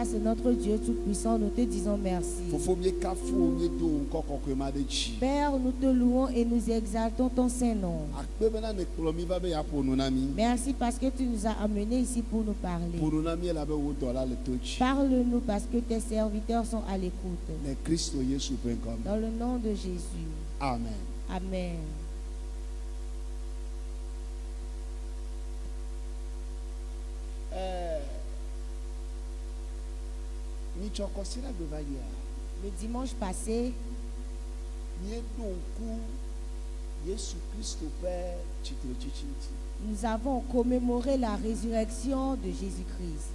grâce, notre Dieu Tout-Puissant, nous te disons merci. Père, nous te louons et nous exaltons ton Saint-Nom. Merci parce que tu nous as amenés ici pour nous parler. Parle-nous parce que tes serviteurs sont à l'écoute. Dans le nom de Jésus. Amen. Amen. Le dimanche passé, nous avons commémoré la résurrection de Jésus-Christ.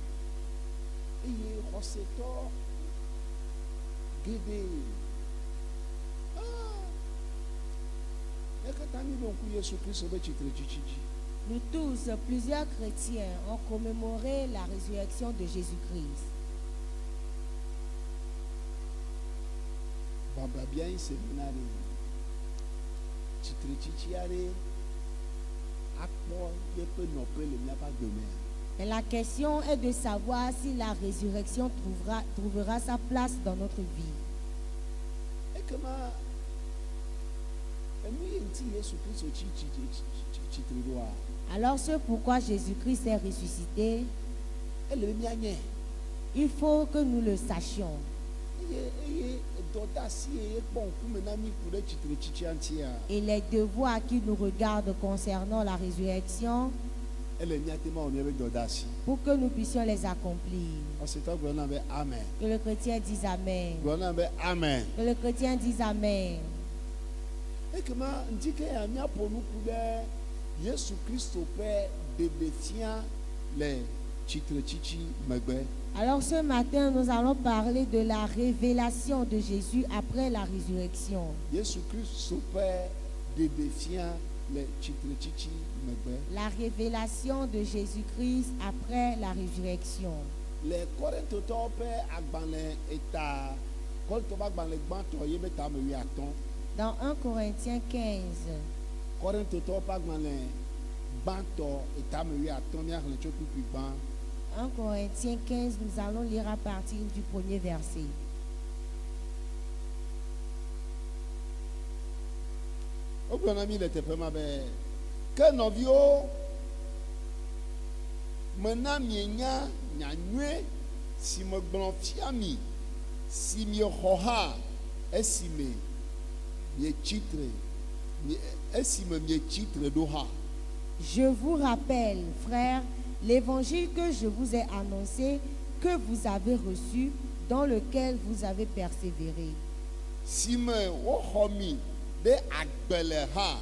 Nous tous, plusieurs chrétiens, ont commémoré la résurrection de Jésus-Christ. Et la question est de savoir si la résurrection trouvera sa place dans notre vie. Alors c'est pourquoi Jésus-Christ est ressuscité. Il faut que nous le sachions. Et les devoirs qui nous regardent concernant la résurrection, pour que nous puissions les accomplir. Que le chrétien dise Amen. Que le chrétien dise Amen. Alors ce matin, nous allons parler de la révélation de Jésus après la résurrection. La révélation de Jésus-Christ après la résurrection. Dans 1 Corinthiens 15. 1 Corinthiens 15, nous allons lire à partir du premier verset. Que novio mena mienya nyanywe si me glonfiami si mi hoha esime mi titre esime mi titre doha. Je vous rappelle, frères, l'évangile que je vous ai annoncé, que vous avez reçu, dans lequel vous avez persévéré. Si me wohomi de agbeleha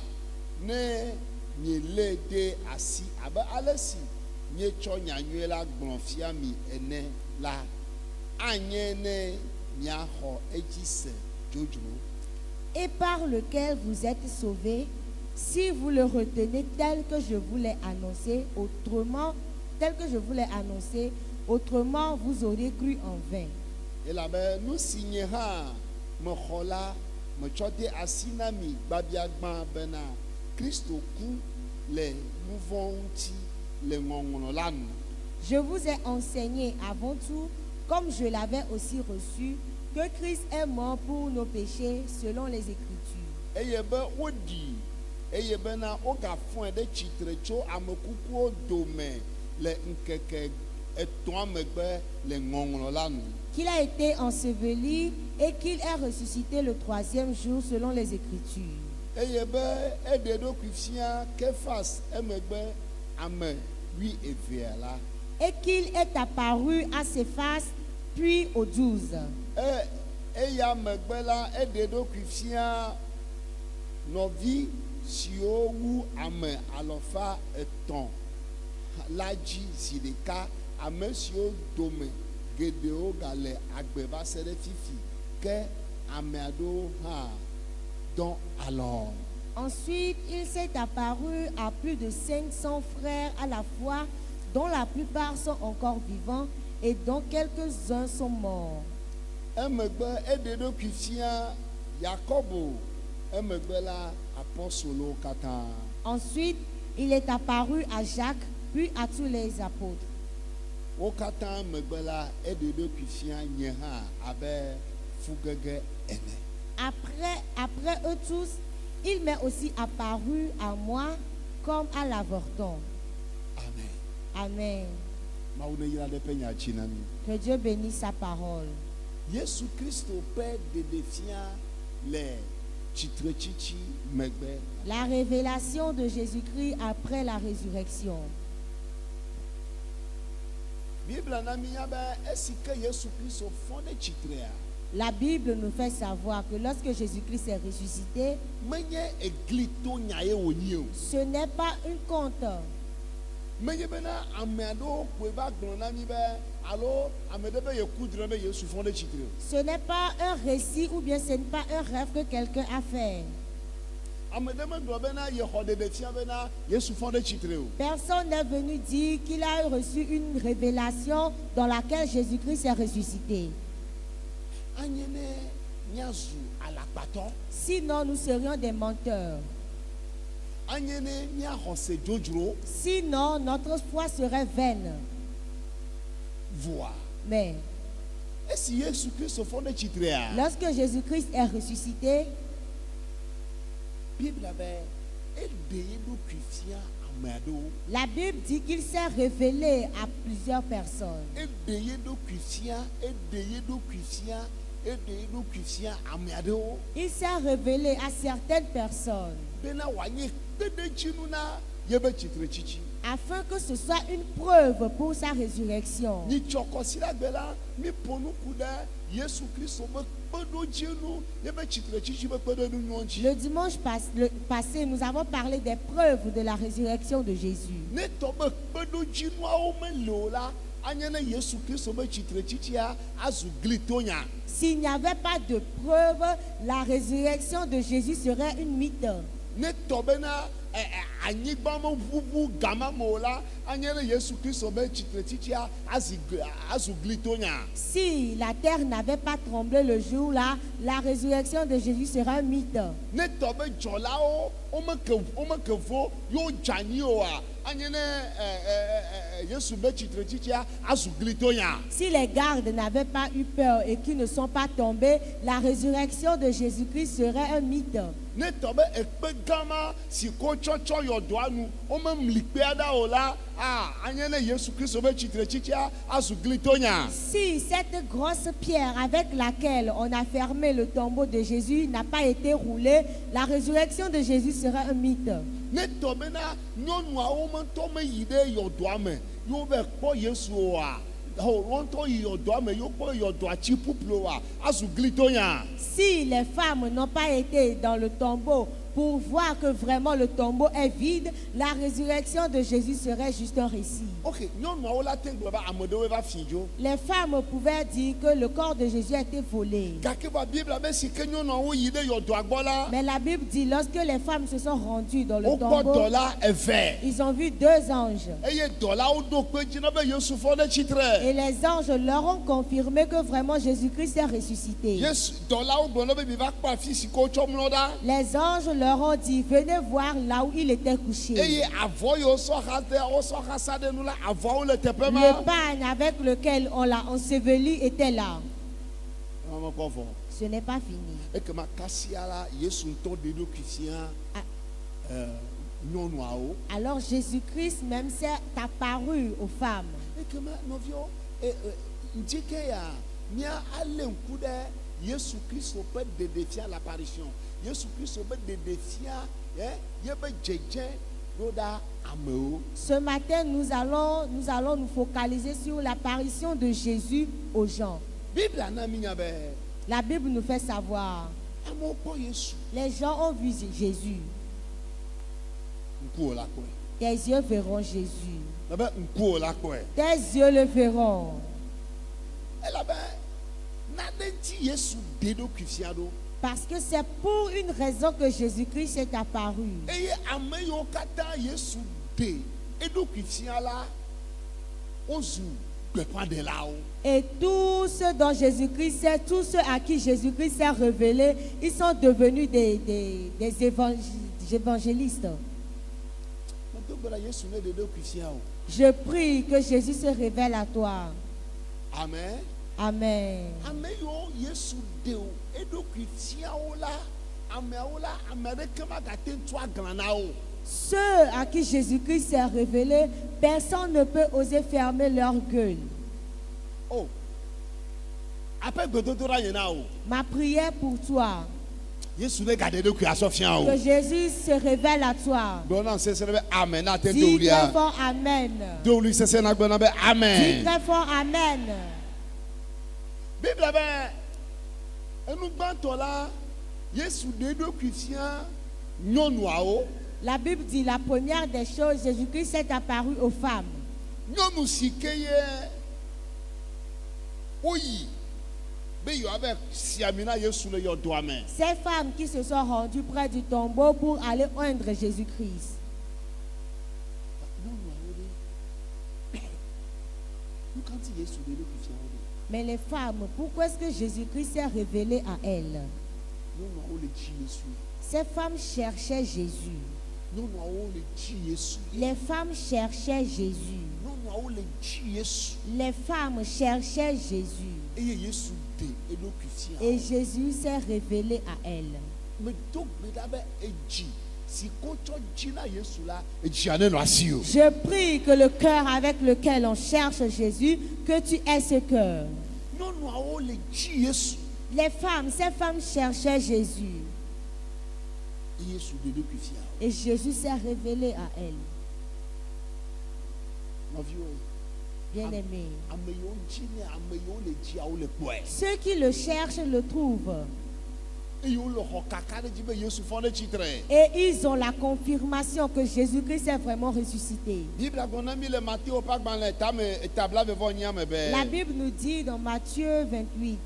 ne miele de asi abe alesi nye cho nyanywe la glonfia mi ene la anye ne mia ho ejise jojo. Et par lequel vous êtes sauvés, si vous le retenez tel que je vous l'ai annoncé, autrement vous auriez cru en vain. Et là-bas, nous signera me chola me chote asinami babiagban bena Christo ku les mouvonti les ngongolanu. Je vous ai enseigné avant tout, comme je l'avais aussi reçu, que Christ est mort pour nos péchés selon les Écritures. Et odi eye bena oga fun de chitre cho amekuku odome le nkeke eton megbe le ngongolanu. Qu'il a été enseveli et qu'il est ressuscité le troisième jour selon les Écritures. Et qu'il est apparu à Céphas, puis aux 12. Ensuite, il s'est apparu à plus de 500 frères à la fois, dont la plupart sont encore vivants et dont quelques-uns sont morts. Ensuite, il est apparu à Jacques, puis à tous les apôtres. wo katã megbe la eɖeɖokui fia nye hã abe fugege ene. Après eux tous, il m'est aussi apparu à moi comme à l'avorton. Amen. Amen. Mawu ne yra ɖe ƒe nya dzi na mi. Que Dieu bénisse sa parole. Yesu Kristo ƒe ɖeɖefia le tsitretsitsi megbe. La révélation de Jésus-Christ après la résurrection. Bible na mi nya be esi ke Yesu Kristo fɔ ɖe tsitrea, La Bible nous fait savoir que lorsque Jésus-Christ est ressuscité, menye egli to nya ye wònyi o. ce n'est pas une conte. Menye bena ame aɖewo koe va gblɔ na mi be alo ame ɖe be yeku drɔ̃ be Yesu fɔ ɖe tsitre o. Ce n'est pas un récit ou bien ce n'est pas un rêve que quelqu'un a fait. Ame ɖe megblɔ bena yexɔ ɖeɖefia bena Yesu fɔ ɖe tsitre o. Personne n'est venu dire qu'il a reçu une révélation dans laquelle Jésus-Christ est ressuscité. Anye ne miazu alakpatɔ, Sinon, nous serions des menteurs. anye ne miaxɔse dzodzro, Sinon, notre foi serait vaine. voa. Mais Esi Yesu Kristo fɔ ɖe tsitrea, lorsque Jésus-Christ est ressuscité, Bible be eɖe eɖokui fia ame aɖewo. la Bible dit qu'il s'est révélé à plusieurs personnes. Eɖe eɖokui fia, eɖe eɖokui fia, eɖe eɖokui fia ame aɖewo. Il s'est révélé à certaines personnes Bena wòanye kpeɖedzinu na yebe tsitretsitsi. afin que ce soit une preuve pour sa résurrection. Nyitsɔ kɔsi la gbe la, mi ƒo nuku ɖe Yesu Kristo be kpeɖodzinu yebe tsitretsitsi be kpeɖenunyɔ ŋuti. Le dimanche passé, nous avons parlé des preuves de la résurrection de Jésus. Ne tɔ be kpeɖodzinuawo mele o la, anye ne Yesu Kristo be tsitretsitsia azu glitonya. S'il n'y avait pas de preuves, la résurrection de Jésus serait une mythe. Ne tɔ bena anyigba me ʋuʋu gama me o la, anye ne Yesu Kristo be tsitretsitsia azu glitonya. Si la terre n'avait pas tremblé le jour-là, la résurrection de Jésus serait un mythe. Ne tɔ be dzɔlawo womeke vo yewo dze anyi oa, anye ne Yesu be tsitretsitsia azu glitonya. Si les gardes n'avaient pas eu peur et qu'ils ne sont pas tombés, la résurrection de Jésus-Christ serait un mythe. Ne tɔ be ekpe gama si ko tsɔtsɔ yɔdoa nu womemli kpea ɖa o la, anye ne Yesu Kristo be tsitretsitsia azu glitonya. Si cette grosse pierre avec laquelle on a fermé le tombeau de Jésus n'a pas été roulée, la résurrection de Jésus serait un mythe. Ne tɔ bena nyɔnuawo mentɔ meyi ɖe yɔdoa me yewo be kpɔ Yesu oa, wontɔ yi yɔdoa me yewo kpɔ yɔdoa tsi ƒuƒlu oa, azu glitonya. Si les femmes n'ont pas été dans le tombeau pour voir que vraiment le tombeau est vide, la résurrection de Jésus serait juste un récit. Ok, nyɔnuawo la te gblɔ be ame ɖewoe va fi dzo. Les femmes pouvaient dire que le corps de Jésus a été volé. Gake va Bible be si ke nyɔnuawo yi ɖe yɔdoa gbɔ la, Mais la Bible dit, lorsque les femmes se sont rendues dans le wokpɔ tombeau, dɔla eve. ils ont vu deux anges. Eye dɔlawo ɖo kpe dzi na be Yesu fɔ ɖe tsitre. Et les anges leur ont confirmé que vraiment Jésus-Christ est ressuscité. Yesu dɔlawo gblɔ na be mi va kpɔ afi si ke wotsɔ mlɔ ɖa. Les anges leur ont dit, venez voir là où il était couché. Eye avɔ yiwo sɔ xa de wosɔ xa sa ɖe nu la, avɔwo le teƒe ma. Le pagne avec lequel on l'a enseveli était là. Mekɔ vɔ. Ce n'est pas fini. Ekema kasia la Yesu ŋutɔ ɖe eɖokui fia nyɔnuawo. Alors Jésus-Christ même s'est apparu aux femmes. Ekema nɔviwo ŋdike ya mía alé ŋku ɖe Yesu Kristo ƒe ɖeɖefia l'apparition. Yesu Kristo ƒe ɖeɖefia yebe dzedze ɖo ɖa amewo. Ce matin, nous allons nous focaliser sur l'apparition de Jésus aux gens. Bible na mi nya be La Bible nous fait savoir, amewo kpɔ Yesu. les gens ont vu Jésus. Ŋkuwo la kpɔe. Tes yeux verront Jésus. Ebe ŋkuwo la kpɔe. Tes yeux le verront. Elabe nane ŋti Yesu ɖe eɖokui fia ɖo. Parce que c'est pour une raison que Jésus-Christ est apparu. Eye ame yiwo katã Yesu ɖe eɖokui fia la, wozu gbeƒãɖelawo. Et tous ceux dont Jésus-Christ est, tous ceux à qui Jésus-Christ s'est révélé, ils sont devenus des évangélistes. Medo gbe la Yesu ne ɖe eɖokui fia o. Je prie que Jésus se révèle à toi. Amen. Amen. Ame yo Yesu de o eɖokui fia wo la ameawo la ame aɖeke magate ŋu agla na wo. Ceux à qui Jésus-Christ s'est révélé, personne ne peut oser fermer leur gueule. Oh. Ape gbedodoɖa nye na o. Ma prière pour toi, Yesu ne gade eɖokui asɔ fia o. que Jésus se révèle à toi. Gblɔna sese be amen na te Dis do très wulia. fort Amen. Do wuli sese na gblɔna be Dis amen. très fort Amen. Biblia be enugbãtɔ la Yesu de eɖokui fia nyɔnuawo. La Bible dit la première des choses, Jésus-Christ s'est apparu aux femmes. Nyɔnu si ke ye woyi be yewoava si ami na Yesu le yɔdoa me. Ces femmes qui se sont rendues près du tombeau pour aller oindre Jésus-Christ. Nyɔnuawo ɖe nu ka ŋuti Yesu de eɖokui fia wo ɖe. Mais les femmes, pourquoi est-ce que Jésus-Christ s'est révélé à elles? Nyɔnuawo le dzi Yesu. Ces femmes cherchaient Jésus. Nyɔnuawo le dzi Yesu. Les femmes cherchaient Jésus. Nyɔnuawo le dzi Yesu. Les femmes cherchaient Jésus. Eye Yesu de eɖokui fia Et wo. Jésus s'est révélé à elles. Medo gbe ɖa be edzi si ko tsɔ dzina Yesu la edzia ne nɔ asi o. Je prie que le cœur avec lequel on cherche Jésus, que tu aies ce cœur. Nyɔnuawo le dzi Yesu. Les femmes, ces femmes cherchaient Jésus. Eye Yesu de eɖokui fia wo. Et Jésus s'est révélé à elles. Nɔviwo, Bien-aimés. ame yiwo dzi ne ame yiwo le dziawo le kpɔe. Ceux qui le cherchent le trouvent. Eye wole xɔ kaka ɖe dzi be Yesu fɔ ɖe tsitre. Et ils ont la confirmation que Jésus-Christ est vraiment ressuscité. Biblia gblɔ na mi le Matthieu ƒe agbalẽ tame tabla vevɔ me be. La Bible nous dit dans Matthieu 28.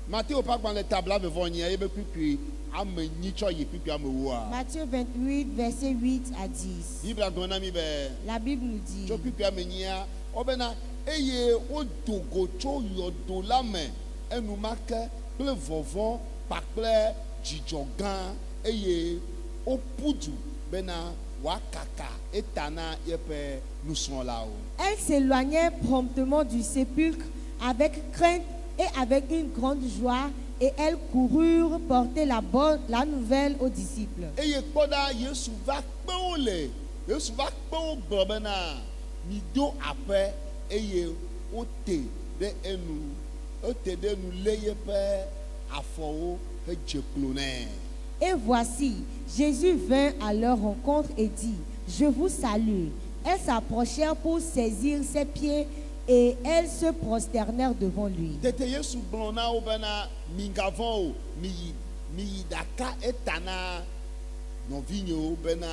Matthieu ƒe agbalẽ tabla vevɔ eye be kpikpui ame nyi tsɔ yi kpikpui ame woa. Matthieu 28, versets 8 à 10. Biblia gblɔ na mi be. La Bible nous dit. Tso kpikpui ame nyia wobena eye wodo go tso yɔdo la me enumake kple vɔvɔ kpakple dzidzɔ gã eye woƒu du bena woakaka eta na yeƒe nusrɔ̃lawo. Elle s'éloignait promptement du sépulcre avec crainte et avec une grande joie, et elles coururent porter la nouvelle aux disciples. Eye kpɔɖa Yesu va kpe wo le Yesu va kpe wo gblɔ bena mido aƒe eye wote ɖe enu lé yeƒe afɔwo hedze klo nɛ. Et voici, Jésus vint à leur rencontre et dit, je vous salue. Elles s'approchèrent pour saisir ses pieds et elles se prosternèrent devant lui. Tete Yesu gblɔ na wo bena migavɔ̃ o, miyi ɖaka eta na nɔvinyewo bena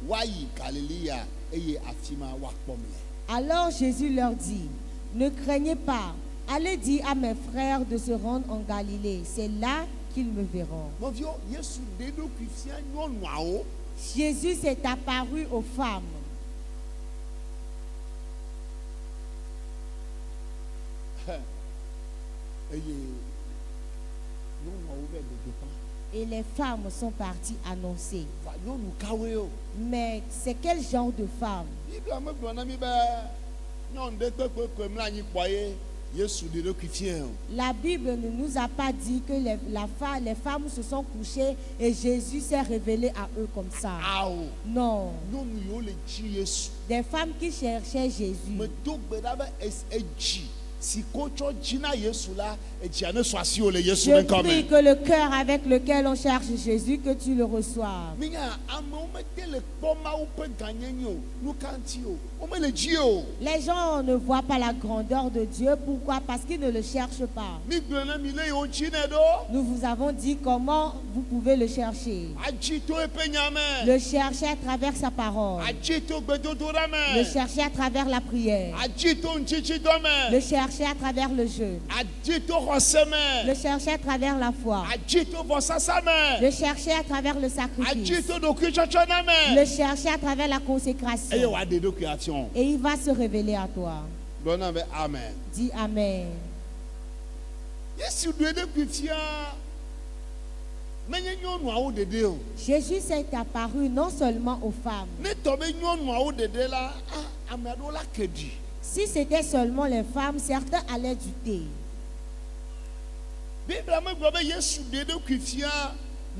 woayi Galilea eye afi ma woakpɔm le. Alors Jésus leur dit, ne craignez pas, allez dire à mes frères de se rendre en Galilée, c'est là qu'ils me verront. Nɔviwo, Yesu de eɖokui fia nyɔnuawo. Jésus s'est apparu aux femmes. Eye nyɔnuawo va le gbeƒã. Et les femmes sont parties annoncer. Va nyɔnu kawoe o. Mais c'est quel genre de femme? Biblia megblɔ na mi be nyɔnu ɖe kpekpekpe mlɔ anyi kpɔa ye Yesu de eɖokui fia o. La Bible ne nous a pas dit que les femmes se sont couchées et Jésus s'est révélé à eux comme ça. Awo. Non. Nyɔnu yiwo le dzi Yesu. Des femmes qui cherchaient Jésus. Medo gbe ɖa be edzi si ko tsɔ dzina Yesu la edzia ne sɔ asi wo le Yesu Je ƒe ŋkɔ prie me. que le cœur avec lequel on cherche Jésus, que tu le reçoives. Minya amewo mete le kpɔ Mawu ƒe gãnyenye o, nu ka ŋuti o, womele dzi o. Les gens ne voient pas la grandeur de Dieu. Pourquoi? Parce qu'ils ne le cherchent pas. Migblɔ na mi le yiwo dzi ne ɖo. Nous vous avons dit comment vous pouvez le chercher. Adzi to eƒe nya me. Le chercher à travers sa parole. Adzi to gbedodoɖa Le me. chercher à travers la prière. Adzi to ŋutitsidɔ Le me. chercher à travers le jeûne. Adzi to xɔse Le me. chercher à travers la foi. Adzi to vɔsasa me. Le chercher à travers le Adzi sacrifice. to ɖokuitsɔtsɔ na Le me. chercher à travers la Eye consécration. wòaɖe ɖokui afiɔ. Et il va se révéler à toi. Gblɔ na be amen. Dis Amen. Yesu ɖoe ɖokui fia menye nyɔnuawo dede o. Jésus s'est apparu non seulement aux femmes. Ne tɔ be nyɔnuawo dede la, ame aɖewo la ke ɖi. Si c'était seulement les femmes, certains allaient douter. Bibla megblɔ be Yesu de eɖokui fia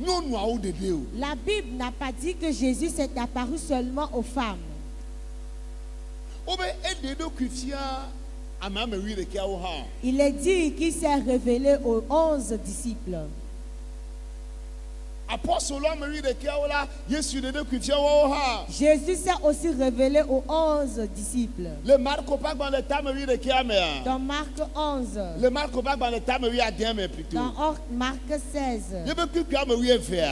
nyɔnuawo dede o. La Bible n'a pas dit que Jésus s'est apparu seulement aux femmes. Wobe ede eɖokui fia ame 11 hã. Il est dit qu'il s'est révélé aux 11 disciples. Apostolo ame 11 la, Yesu de eɖokui fia woawo hã. Jésus s'est aussi révélé aux 11 disciples. Le Marko ƒe agbalẽ ta ame 11 mea. Dans Marc 11, Le Marko ƒe agbalẽ ta ame 11 me plutôt. dans Marc 16, Yebe kukui ame 12.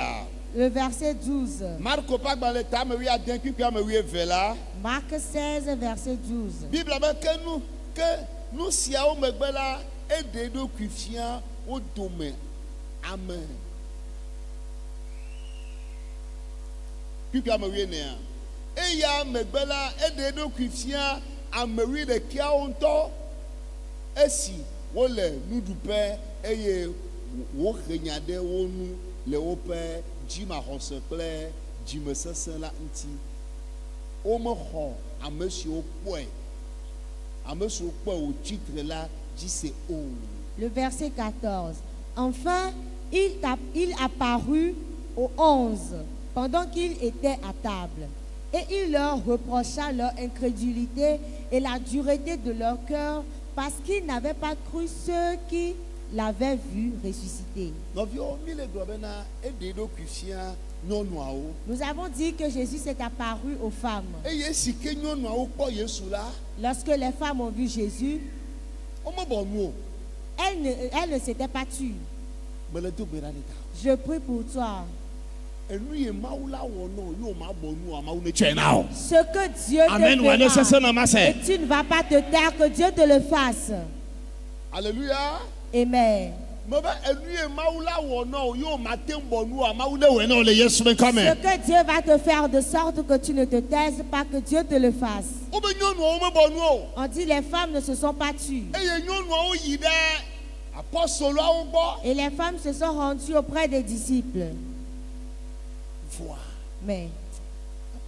le verset 12. Marko ƒe agbalẽ ta ame 11 kukui ame 12 la. Marc 16, verset 12. Bible be ke nu siawo megbe la, eɖe eɖokui fia wo dome ame kukui ame 14. Eya megbe la, eɖe eɖokui fia ame 11 ŋutɔ esi wole nuɖuƒe eye wohe nya ɖe wo nu le woƒe dzimaxɔse kple dzimesesẽ la ŋuti. Womexɔ ame siwo kpɔe. Ame siwo kpɔe wo tsitre la dzi se o. Le verset 14. Enfin, il apparut aux 11 pendant qu'ils étaient à table. Et il leur reprocha leur incrédulité et la dureté de leur cœur parce qu'ils n'avaient pas cru ceux qui l'avaient vu ressusciter. Nɔviwo mi le gblɔ bena eɖe eɖokui fia nyɔnuawo. Nous avons dit que Jésus s'est apparu aux femmes. Eye esi ke nyɔnuawo kpɔ Yesu la, Lorsque les femmes ont vu Jésus, womebɔ nu o. elles ne s'étaient pas tues. Mele do gbe ɖa ne ta. Je prie pour toi. Enu ye Mawu la wɔ nɔ ye wòma bɔ nu o, Mawu ne tsɔe na o. Ce que Dieu Amen. te Wane sese fera, na ma se. et tu ne vas pas te taire, que Dieu te le fasse. Alléluia. Amen. Mebe enu ye Mawu la wɔ nɔ ye wòma te bɔ nu o, Mawu ne wɔe na o le Yesu be ŋkɔ me. Ce que Dieu va te faire de sorte que tu ne te taises pas, que Dieu te le fasse. Wobe nyɔnuawo mebɔ nu o. On dit les femmes ne se sont pas tues. Eye nyɔnuawo yi ɖe apɔstoloawo gbɔ. Et les femmes se sont rendues auprès des disciples. Voa. Mais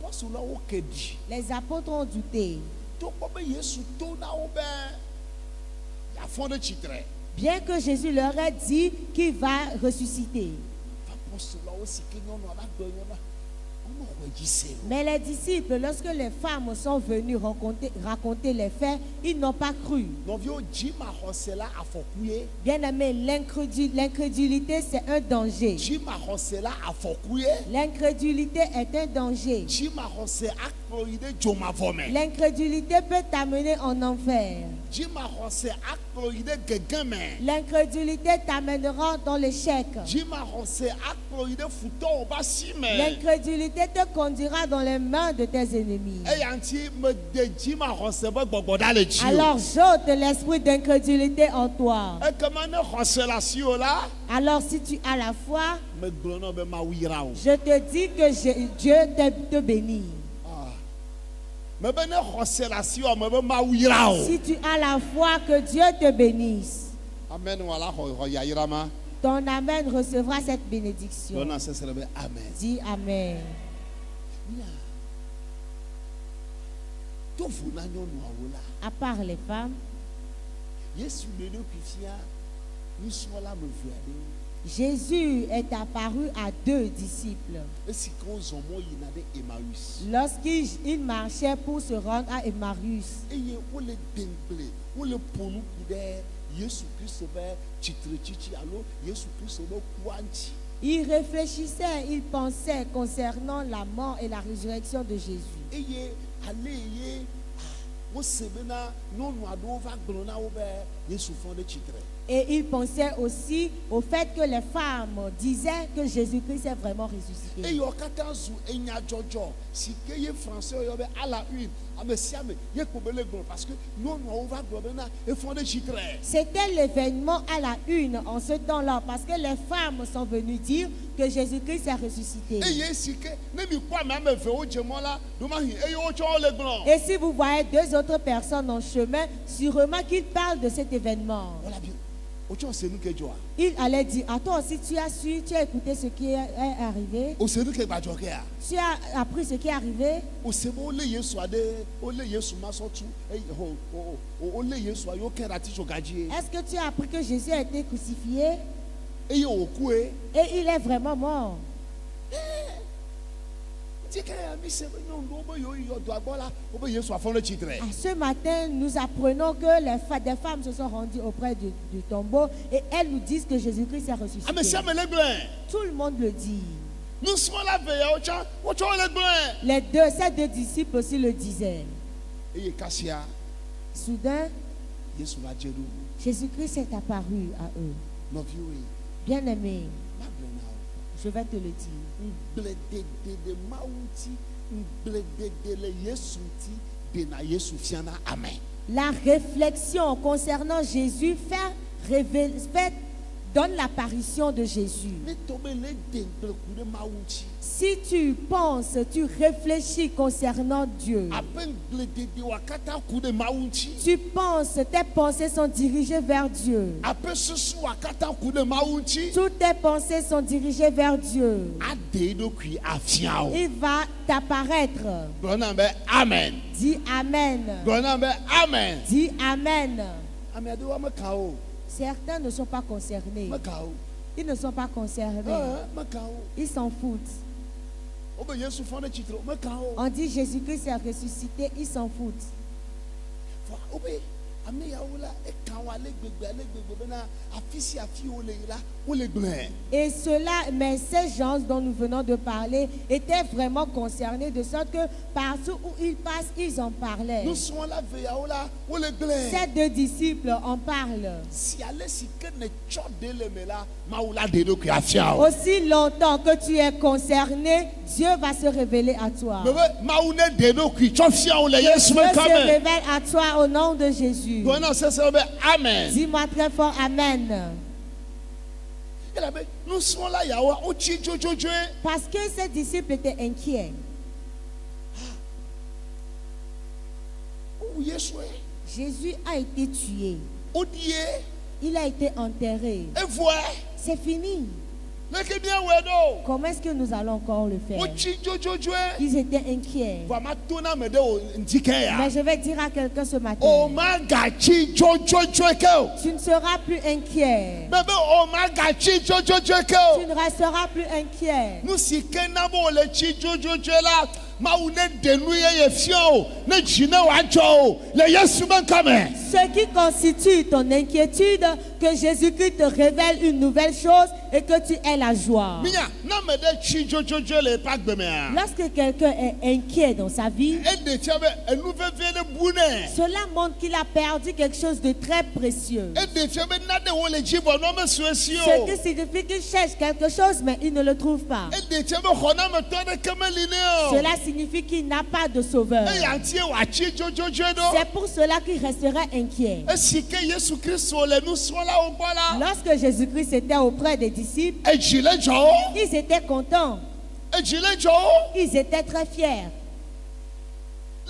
Apɔstoloawo ke ɖi. les apôtres ont douté. Togbɔ be Yesu to na wo be yeafɔ ɖe tsitre. Bien que Jésus leur ait dit qu'il va ressusciter. Apɔstoloawo si ke nyɔnua la gbe nyɔna, womexɔe dzi se o. Mais les disciples, lorsque les femmes sont venues raconter les faits, ils n'ont pas cru. Nɔviwo dzimaxɔse la afɔku ye. Bien aimé, l'incrédulité, c'est un danger. Dzimaxɔse la afɔku ye. L'incrédulité est un danger. Dzimaxɔse akplɔ yi ɖe dzomavɔ me. L'incrédulité peut t'amener en enfer. Dzimaxɔse akplɔ yi ɖe gege me. L'incrédulité t'amènera dans l'échec. Dzimaxɔse akplɔ yi ɖe futɔwo ƒe asi me. L'incrédulité te conduira dans les mains de tes ennemis. Eya ŋuti mede dzimaxɔse ƒe gbɔgbɔ ɖa le dzi o. Alors j'ôte l'esprit d'incrédulité en toi. Ekema ne xɔse le asiwò la, Alors si tu as la foi, megblɔ na wo be Mawu yra o. je te dis que Dieu te bénit. Mebe ne xɔse le asiwò me be Mawu yra o. Si tu as la foi, que Dieu te bénisse. Amen. Wala xɔ yayra ma. Ton amen recevra cette bénédiction. Dɔna sesere be amen. Dis amen. Tovu na nyɔnuawo la. À part les femmes, Yesu le eɖokui fia nusrɔ̃la ame eve aɖewo. Jésus est apparu à 2 disciples Esi ke wozɔ mɔ yina ɖe Emmaüs. lorsqu'ils marchaient pour se rendre à Emmaüs. Eye wole dengble, wole ƒonu ku ɖe Yesu Kristo ƒe tsitretsitsi alo Yesu Kristo ƒe kua ŋuti. Ils réfléchissaient, ils pensaient concernant la mort et la résurrection de Jésus. Eye ale ye wose bena nyɔnu aɖewo va gblɔ na wo be Yesu fɔ ɖe tsitre. Et ils pensaient aussi au fait que les femmes disaient que Jésus-Christ est vraiment ressuscité. Eyiwo katã zu enyadzɔdzɔ si ke ye français yɔ be à la une ame sia ame ye kpo be le gblɔ parce que nyɔnuawo va gblɔ bena efɔ ɖe tsitre. C'était l'événement à la une en ce temps-là parce que les femmes sont venues dire que Jésus-Christ est ressuscité. Eye si ke ne mi kpɔ ame ame eve wo dze mɔ la domahi eye wotsɔ wo le gblɔ. Et si vous voyez 2 autres personnes en chemin, sûrement qu'ils parlent de cet événement. Voilà bien. ocho se nu ke joa Il allait dire, à toi aussi tu as su, tu as écouté ce qui est arrivé, o se nu ke ba joke a tu as appris ce qui est arrivé. o se bo le Yesu ade o le Yesu ma so tu o le Yesu ayo ke rati jogaji Est-ce que tu as appris que Jésus a été crucifié e o ku e et il est vraiment mort? ti ke ya mi se no ndo bo yo yo do agbola o be Yesu afon le chitre Ce matin, nous apprenons que des femmes se sont rendues auprès du tombeau et elles nous disent que Jésus-Christ est ressuscité. ame sia me le glen Tout le monde le dit. nous sommes la veille ocho le glen Ces deux disciples aussi le disaient. e kasia Soudain, Yesu va jeru Jésus-Christ est apparu à eux. no viwe Bien-aimé, ma blena je vais te le dire. de maunti de le Yesu ti de na Yesu fiana amen La réflexion concernant Jésus donne l'apparition de Jésus. ne tobe le de ku de maunti Si tu penses, tu réfléchis concernant Dieu, apen de wakata ku de maunti tu penses, tes pensées sont dirigées vers Dieu. apen susu wakata ku de maunti Toutes tes pensées sont dirigées vers Dieu. ade do ku afia o Il va t'apparaître. glona be amen Dis Amen. glona be amen Dis Amen. amen ade wa maka o Certains ne sont pas concernés. maka o Ils ne sont pas concernés. maka o Ils s'en foutent. o be Yesu fon de chitre maka o On dit Jésus-Christ est ressuscité, ils s'en foutent. o be ame ya wala e kan wa le gbegbe be na afisi afi o le la o le glen Et cela, mais ces gens dont nous venons de parler étaient vraiment concernés de sorte que partout où ils passent, ils en parlaient. nous sommes la veille wala o le glen Ces deux disciples en parlent. si ale si ke ne cho de le me la ma wala de do ku afia o Aussi longtemps que tu es concerné, Dieu va se révéler à toi. bebe ma wune de do ku cho fia o le Yesu Dieu me se kame révèle à toi au nom de Jésus. gona se be amen Dis-moi très fort Amen. ela be nous sommes la ya wa o chi jojojo Parce que ces disciples étaient inquiets. o Yesu Jésus a été tué. o die Il a été enterré. e voe C'est fini. le ke bien we do Comment est-ce que nous allons encore le faire? o chi jojojo Ils étaient inquiets. va ma tona me de o ndike ya Mais je vais dire à quelqu'un ce matin, o ma ga chi jojojo ke o tu ne seras plus inquiet. bebe o ma ga chi jojojo ke Tu o ne resteras plus inquiet. nous si ke na bo le chi jojojo la ma wu ne de nu ye fia o ne jine wa jo o le Yesu me kame Ce qui constitue ton inquiétude, que Jésus-Christ te révèle une nouvelle chose et que tu aies la joie. minya na me de chi jojojo le pa gbe me a Lorsque quelqu'un est inquiet dans sa vie, e de tia be enu veve de bune cela montre qu'il a perdu quelque chose de très précieux. e de tia be na de wo le jibo no me suesi Ce o qui signifie qu'il cherche quelque chose, mais il ne le trouve pas. e de tia be hona me to de kemeline o Cela signifie qu'il n'a pas de sauveur. e ya tie wa chi jojojo do C'est pour cela qu'il resterait inquiet. e si ke Yesu Kristo le nu so la o gbola Lorsque Jésus-Christ était auprès des disciples, e jile jo ils étaient contents. e jile jo Ils étaient très fiers.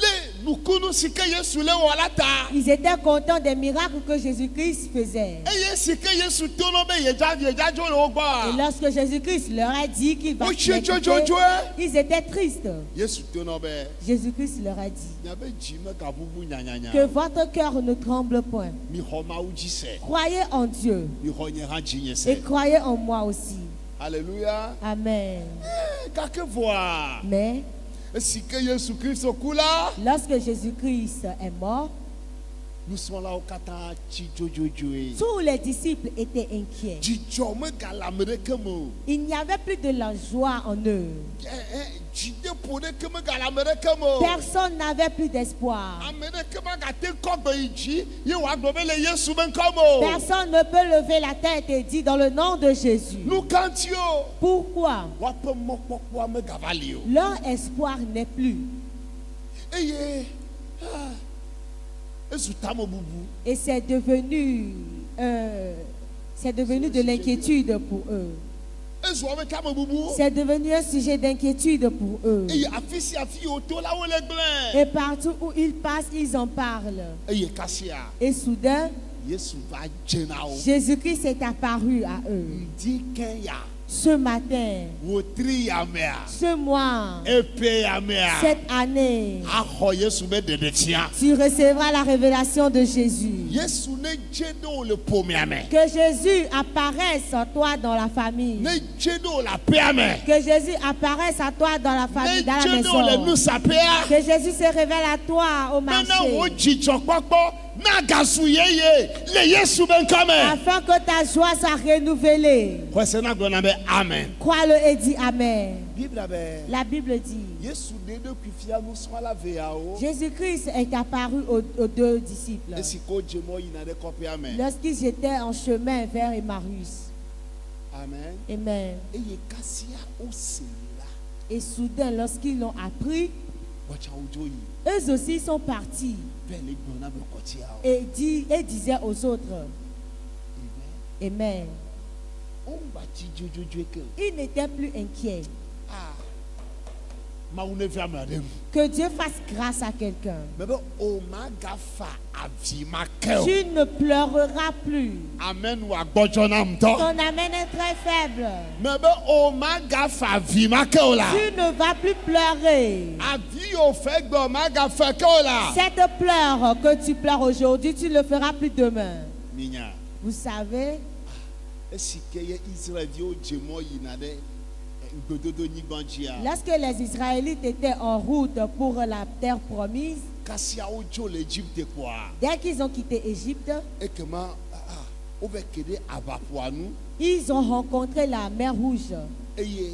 le nukunu si ke Yesu le wala ta Ils étaient contents des miracles que Jésus-Christ faisait. e ye si ke Yesu to no be ye ja jo le o Et gba lorsque Jésus-Christ leur a dit qu'il va o les chi quitter, jojojo ils étaient tristes. Yesu to no be Jésus-Christ leur a dit nya be ji me ka bubu nyanyanya que votre cœur ne tremble point. mi ho ma uji se Croyez en Dieu mi ho nye ha ji nye et se croyez en moi aussi. Alléluia Amen. ka ke voa Mais si que Yesu Kristo kula lorsque Jésus-Christ est mort, nous sommes là au kata chi jojojo tous les disciples étaient inquiets. jijo me gala me de kemo Il n'y avait plus de la joie en eux. jide po de kemo gala me de kemo Personne n'avait plus d'espoir. ame de kemo ga te ko gbe ji ye wa gbe be le Yesu ben komo Personne ne peut lever la tête et dire dans le nom de Jésus. nous kantio Pourquoi? wa pe mokpokpo me gavali o Leur espoir n'est plus. eye ezu tamo bubu Et c'est devenu de l'inquiétude pour eux. ezu ame tamo bubu C'est devenu un sujet d'inquiétude pour eux. eye afisi afi o to la wo le gble Et partout où ils passent, ils en parlent. eye kasia Et soudain, Yesu va djena o. Jésus-Christ est apparu à eux. Ndi kenya. Ce matin, Wotri ya mea. ce mois, Epe ya mea. cette année, Aho Yesu be dede tia. tu recevras la révélation de Jésus. Yesu ne djedo le pomiame. Que Jésus apparaisse en toi dans la famille. Ne djedo la peame. Que Jésus apparaisse à toi dans la famille, dans la Ne djedo le maison. nusapea. Que Jésus se révèle à toi au Maintenant wo marché. djidjo kpokpo na gasu yeye le Yesu ben kame. Afin que ta joie soit renouvelée. Kwese na gona be amen. Crois-le et dis Amen. Bible be La Bible dit, Yesu de do kufia nu so la vea o. Jésus-Christ est apparu aux deux disciples Esiko djemo yina de kopi amen. lorsqu'ils étaient en chemin vers Emmaüs. Amen. Amen. Eye kasia o sela. Et soudain, lorsqu'ils l'ont appris, Wacha ojo yi. eux aussi sont partis Bele gbona be kotia o. et disaient aux autres, Amen. Amen. On ba ti jojojo ke. Ils n'étaient plus inquiets. Ah. Ma une via madem. Que Dieu fasse grâce à quelqu'un. Mais bon, o ma gafa avi ma ke. Tu ne pleureras plus. Amen ou agbojona mto. Ton amen est très faible. Mais bon, o ma gafa avi ma ke o la. Tu ne vas plus pleurer. Avi o fe gbo ma gafa ke o la. Cette pleure que tu pleures aujourd'hui, tu ne le feras plus demain. Minya. Vous savez, Esike ye Israel vi o djemo yina de gbododo nyigbanjia. lorsque les Israélites étaient en route pour la terre promise, Kasia ojo l'Égypte quoi. dès qu'ils ont quitté Égypte, Et que ma o ve kede abapoa nu. ils ont rencontré la mer Rouge. Eye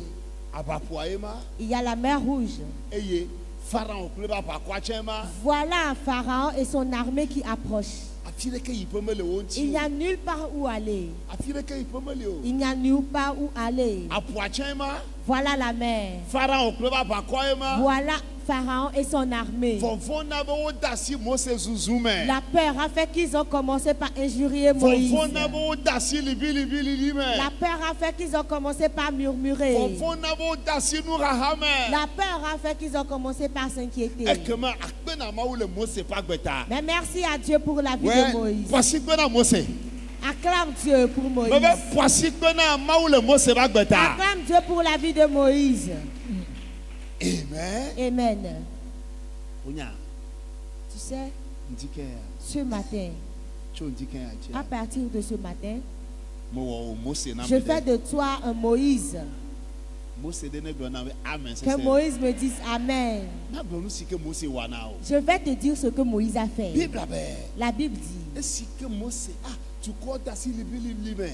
abapoa ema. Il y a la mer Rouge. Eye Pharaon kule ba pa kwa chema. Voilà un pharaon et son armée qui approche. Afile ke yipome le wonti. Il n'y a nulle part où aller. Afile ke yipome le o. Il n'y a nulle part où aller. Apoa chema. Voilà la mer. Pharaon kule ba pa kwa ema. Voilà Pharaon et son armée. Vovon na be o dasi Mose zuzume. La peur a fait qu'ils ont commencé par injurier Moïse. Vovon na be o dasi libi lime. La peur a fait qu'ils ont commencé par murmurer. Vovon na be o dasi nu rahame. La peur a fait qu'ils ont commencé par s'inquiéter. Ekema akpe na ma ou le Mose pa gbeta. Mais merci à Dieu pour la vie de Ouais, Moïse. voici que na Mose. Acclame Dieu pour Moïse. Mais voici que na ma ou le Mose pa gbeta. Acclame Dieu pour la vie de Moïse. Amen. Amen. Onya, Tu sais, ndike ya. ce matin, Cho ndike ya à je. partir de ce matin, Mo wo Mose na je me fais de. de toi un Moïse. Mose de ne gbo na we amen Que c'est. Moïse me dise Amen. Na gbo nu si que Mose wa na o. Je vais te dire ce que Moïse a fait. Bible be. La Bible dit, E si que Mose tu ko dasi libi lime.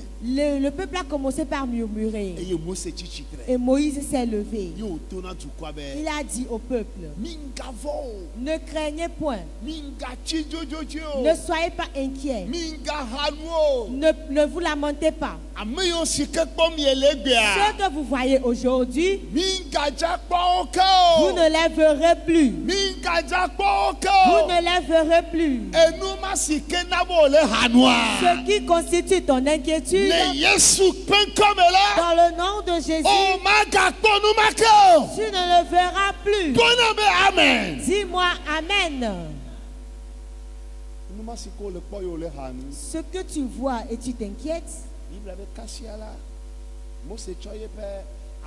le peuple a commencé par murmurer. E ye Mose chichitre. Et Moïse s'est levé. Yo to na tu kwa be. Il a dit au peuple, Minga vo. ne craignez point, Minga chijojojo. ne soyez pas inquiets, Minga hanuo. ne vous lamentez pas. Ame yo si que pom ye legbe Ce que vous voyez aujourd'hui, Minga jakpo vous ko. ne les plus. Minga jakpo Vous ko. ne les plus. Enu ma si que na bo le hanwa. Ce qui constitue ton inquiétude, Le Yesu pen comme là. dans le nom de Jésus, Oh ma jakpo nu ma ko. tu ne le verras plus. Bona be amen. Dis-moi Amen. Nu ma si ko le po yo le hanu. Ce que tu vois et tu t'inquiètes, Bible be kasia la. Mose choye pe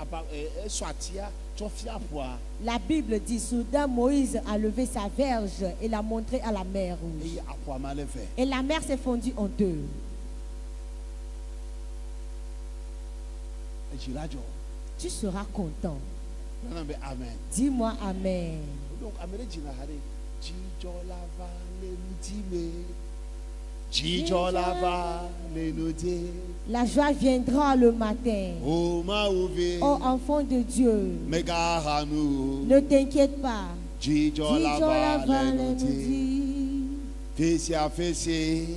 aba swatia chofia poa. la Bible dit, soudain Moïse a levé sa verge et l'a montré à la mer Rouge. E apoa ma le fe. Et la mer s'est fondue en deux. E jirajo. Tu seras content. Bona be amen. Dis-moi Amen. Donc amere jina hare. Jijo lava le mutime. Jijo lava le nodi. La joie viendra le matin. O ma ouve. Oh enfant de Dieu, Mega hanu. ne t'inquiète pas. Jijo Dis-je lava la le valle nous nodi. dit, Fesi a fesi.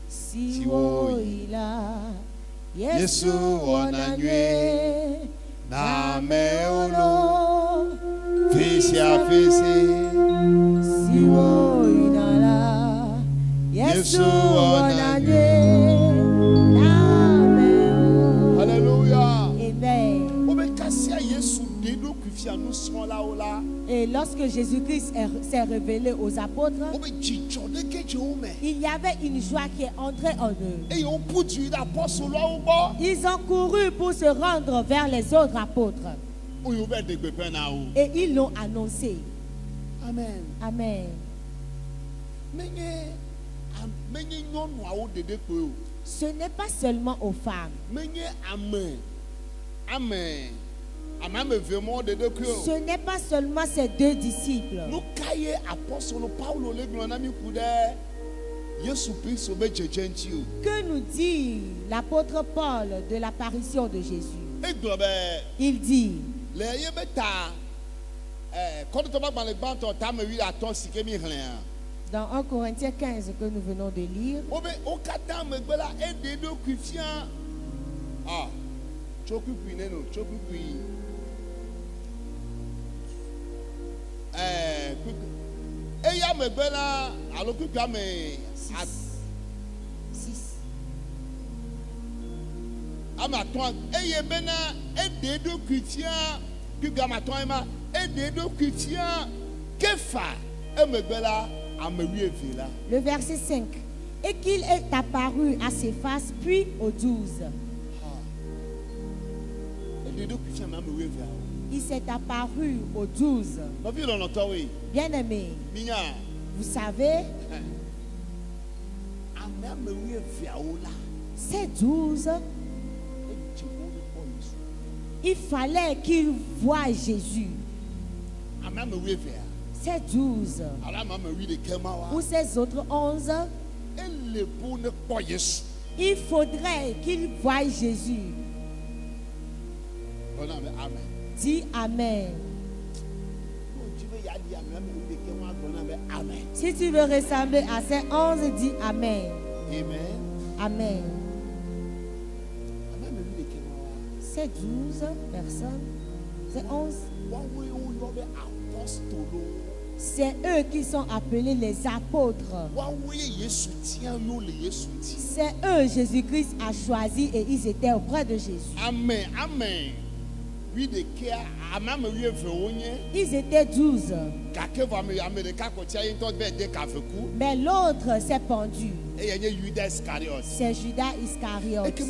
si wo woila, Yesu Yesu onanywe. onanywe, Na na meolo. meolo, Fesi a fesi. si woila, Yesu onanywe, na meolo. Alléluia. Amen. Obe kasia Yesu dedo kufia nous sont là ou là. Et lorsque Jésus-Christ s'est révélé aux apôtres, Obe jijo de ke il y avait une joie qui est entrée en eux. Et on peut dire l'apôtre là au bas. Ils ont couru pour se rendre vers les autres apôtres. Et ils l'ont annoncé. Amen. Amen. Ce n'est pas seulement aux femmes. Ce n'est pas seulement ces deux disciples. Que nous dit l'apôtre Paul de l'apparition de Jésus? Il dit, dans 1 Corinthiens 15 que nous venons de lire, le verset 5, et qu'il est apparu à Céphas, puis aux 12. Il s'est apparu aux 12. Bien-aimés, vous savez, ces 12, il fallait qu'ils voient Jésus. Ces 12 ou ces autres 11, il faudrait qu'ils voient Jésus. Dis Amen. Si tu veux ressembler à ces 11, dis Amen. Amen. Ces 12 personnes, ces 11, c'est eux qui sont appelés les apôtres. C'est eux Jésus-Christ a choisi et ils étaient auprès de Jésus. Amen. Amen. Ils étaient 12. Mais l'autre s'est pendu. C'est Judas Iscariote.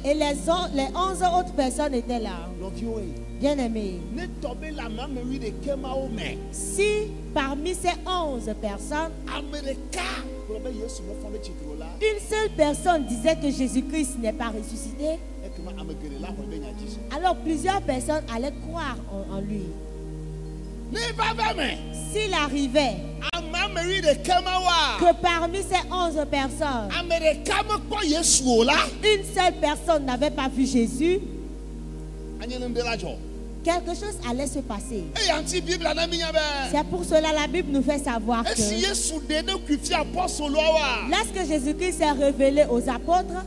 Et les 11 autres personnes étaient là. Bien-aimés, si parmi ces 11 personnes, une seule personne disait que Jésus-Christ n'est pas ressuscité, alors plusieurs personnes allaient croire en lui. S'il arrivait que parmi ces 11 personnes, une seule personne n'avait pas vu Jésus, quelque chose allait se passer. C'est pour cela la Bible nous fait savoir que lorsque Jésus-Christ s'est révélé aux apôtres,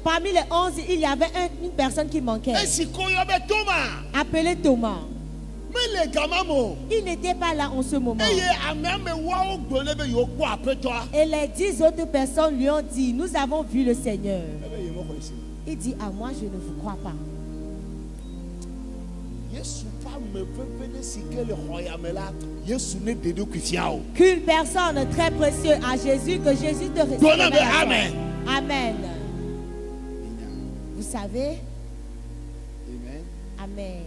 parmi les 11, il y avait une personne qui manquait, appelée Thomas. Il n'était pas là en ce moment. Et les 10 autres personnes lui ont dit, nous avons vu le Seigneur. Il dit, à moi, je ne vous crois pas. Qu'une personne très précieuse à Jésus, que Jésus te révèle. Amen. Amen. Vous savez? Amen. Amen.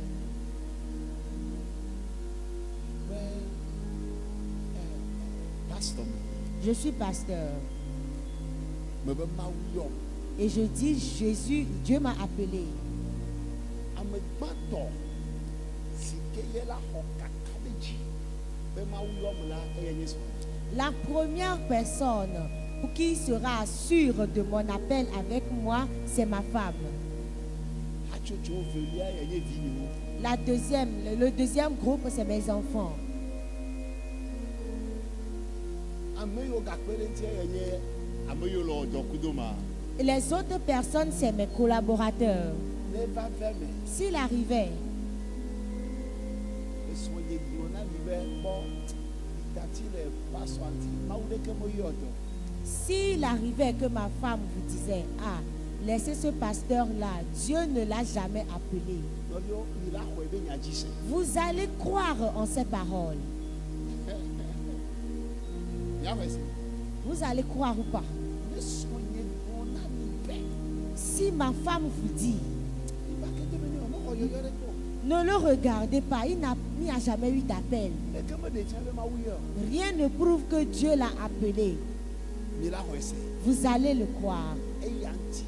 Je suis pasteur. Et je dis, Jésus, Dieu m'a appelé. La première personne pour qui sera sûre de mon appel avec moi, c'est ma femme. Le deuxième groupe, c'est mes enfants. Et les autres personnes, c'est mes collaborateurs. S'il arrivait que ma femme vous disait, ah, Laissez ce pasteur-là. Dieu ne l'a jamais appelé. Nɔviwo, mila xɔe be nya dzi se. Vous allez croire en ces paroles. Mia xɔe se. Vous allez croire ou pas. Ne srɔ̃ nye wɔna mi bɛ. Si ma femme vous dit, Iba kete be ne ɔmɔ xɔ yɔyɔ ɖe to. ne le regardez pas, il n'y a jamais eu d'appel. Eke me ɖe tia be Mawu yɔ. Rien ne prouve que Dieu l'a appelé. Mila xɔe se. Vous allez le croire. Eya ŋuti